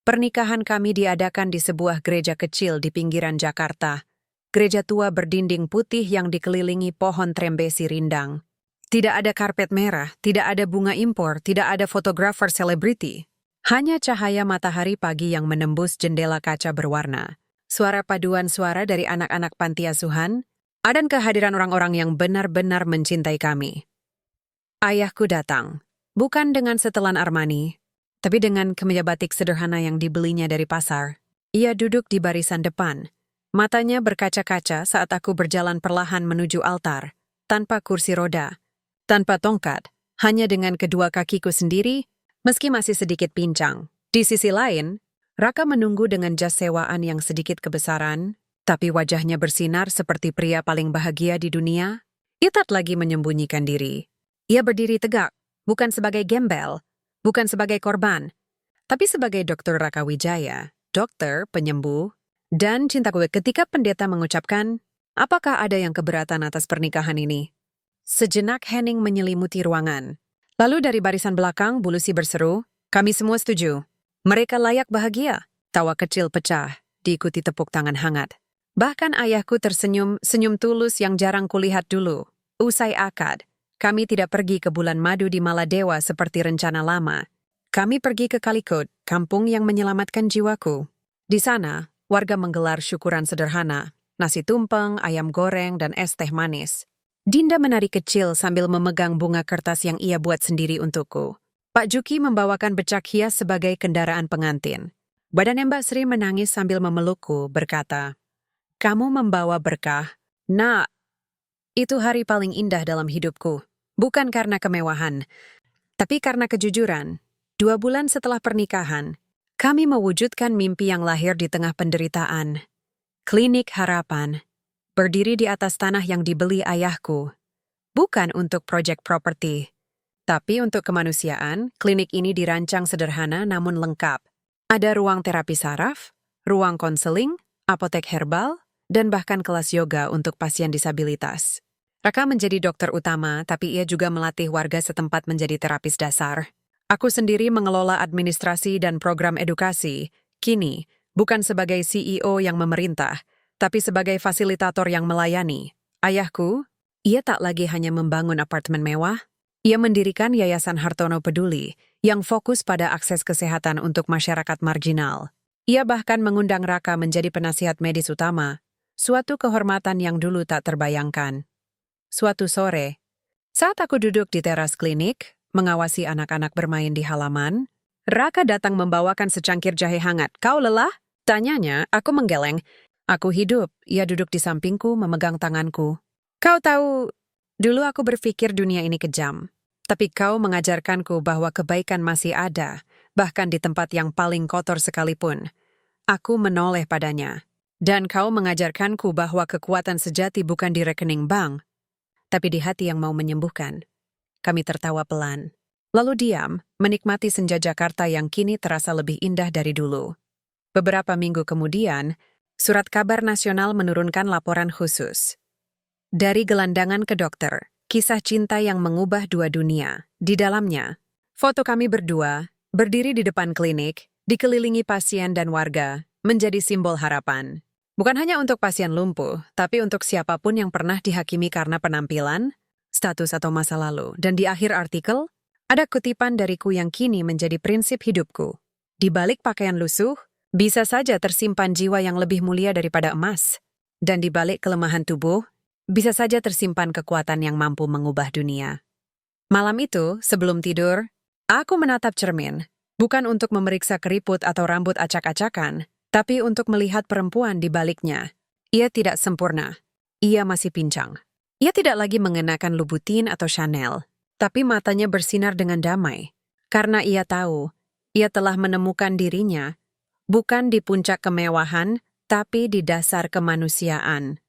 Pernikahan kami diadakan di sebuah gereja kecil di pinggiran Jakarta. Gereja tua berdinding putih yang dikelilingi pohon trembesi rindang. Tidak ada karpet merah, tidak ada bunga impor, tidak ada fotografer selebriti. Hanya cahaya matahari pagi yang menembus jendela kaca berwarna. Suara paduan suara dari anak-anak panti asuhan, dan kehadiran orang-orang yang benar-benar mencintai kami. Ayahku datang, bukan dengan setelan Armani, tapi dengan kemeja batik sederhana yang dibelinya dari pasar. Ia duduk di barisan depan, Matanya berkaca-kaca saat aku berjalan perlahan menuju altar, tanpa kursi roda, tanpa tongkat, hanya dengan kedua kakiku sendiri, meski masih sedikit pincang. Di sisi lain, Raka menunggu dengan jas sewaan yang sedikit kebesaran, tapi wajahnya bersinar seperti pria paling bahagia di dunia. Ia tak lagi menyembunyikan diri. Ia berdiri tegak, bukan sebagai gembel, bukan sebagai korban, tapi sebagai Dr. Raka Wijaya, dokter, penyembuh, dan cintaku. Ketika pendeta mengucapkan, apakah ada yang keberatan atas pernikahan ini? Sejenak hening menyelimuti ruangan. Lalu dari barisan belakang, Bulusi berseru, kami semua setuju. Mereka layak bahagia. Tawa kecil pecah, diikuti tepuk tangan hangat. Bahkan ayahku tersenyum, senyum tulus yang jarang kulihat dulu. Usai akad, kami tidak pergi ke bulan madu di Maladewa seperti rencana lama. Kami pergi ke Kalikot, kampung yang menyelamatkan jiwaku. Di sana, warga menggelar syukuran sederhana, nasi tumpeng, ayam goreng, dan es teh manis. Dinda menari kecil sambil memegang bunga kertas yang ia buat sendiri untukku. Pak Juki membawakan becak hias sebagai kendaraan pengantin. Badan Mbak Sri menangis sambil memelukku, berkata, kamu membawa berkah. Nak, itu hari paling indah dalam hidupku. Bukan karena kemewahan, tapi karena kejujuran. 2 bulan setelah pernikahan, kami mewujudkan mimpi yang lahir di tengah penderitaan. Klinik Harapan, berdiri di atas tanah yang dibeli ayahku. Bukan untuk proyek properti, tapi untuk kemanusiaan. Klinik ini dirancang sederhana namun lengkap. Ada ruang terapi saraf, ruang konseling, apotek herbal, dan bahkan kelas yoga untuk pasien disabilitas. Raka menjadi dokter utama, tapi ia juga melatih warga setempat menjadi terapis dasar. Aku sendiri mengelola administrasi dan program edukasi. Kini, bukan sebagai CEO yang memerintah, tapi sebagai fasilitator yang melayani. Ayahku, ia tak lagi hanya membangun apartemen mewah, ia mendirikan Yayasan Hartono Peduli yang fokus pada akses kesehatan untuk masyarakat marginal. Ia bahkan mengundang Raka menjadi penasihat medis utama, suatu kehormatan yang dulu tak terbayangkan. Suatu sore, saat aku duduk di teras klinik, mengawasi anak-anak bermain di halaman, Raka datang membawakan secangkir jahe hangat. Kau lelah? Tanyanya, aku menggeleng. Aku hidup, ia duduk di sampingku memegang tanganku. Kau tahu, dulu aku berpikir dunia ini kejam, tapi kau mengajarkanku bahwa kebaikan masih ada, bahkan di tempat yang paling kotor sekalipun. Aku menoleh padanya, dan kau mengajarkanku bahwa kekuatan sejati bukan di rekening bank, tapi di hati yang mau menyembuhkan. Kami tertawa pelan, lalu diam, menikmati senja Jakarta yang kini terasa lebih indah dari dulu. Beberapa minggu kemudian, Surat Kabar Nasional menurunkan laporan khusus. Dari gelandangan ke dokter, kisah cinta yang mengubah 2 dunia. Di dalamnya, foto kami berdua, berdiri di depan klinik, dikelilingi pasien dan warga, menjadi simbol harapan. Bukan hanya untuk pasien lumpuh, tapi untuk siapapun yang pernah dihakimi karena penampilan, status atau masa lalu. Dan di akhir artikel, ada kutipan dariku yang kini menjadi prinsip hidupku. Di balik pakaian lusuh, bisa saja tersimpan jiwa yang lebih mulia daripada emas. Dan di balik kelemahan tubuh, bisa saja tersimpan kekuatan yang mampu mengubah dunia. Malam itu, sebelum tidur, aku menatap cermin, bukan untuk memeriksa keriput atau rambut acak-acakan, tapi untuk melihat perempuan di baliknya. Ia tidak sempurna. Ia masih pincang. Ia tidak lagi mengenakan Louboutin atau Chanel, tapi matanya bersinar dengan damai. Karena ia tahu, ia telah menemukan dirinya, bukan di puncak kemewahan, tapi di dasar kemanusiaan.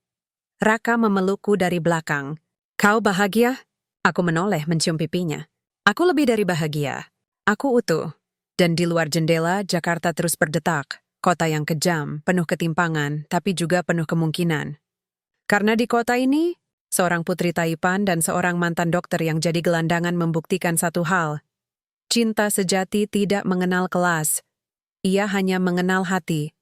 Raka memelukku dari belakang. Kau bahagia? Aku menoleh mencium pipinya. Aku lebih dari bahagia. Aku utuh. Dan di luar jendela, Jakarta terus berdetak. Kota yang kejam, penuh ketimpangan, tapi juga penuh kemungkinan. Karena di kota ini, seorang putri Taipan dan seorang mantan dokter yang jadi gelandangan membuktikan satu hal. Cinta sejati tidak mengenal kelas. Ia hanya mengenal hati.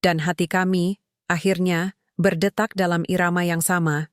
Dan hati kami, akhirnya, berdetak dalam irama yang sama.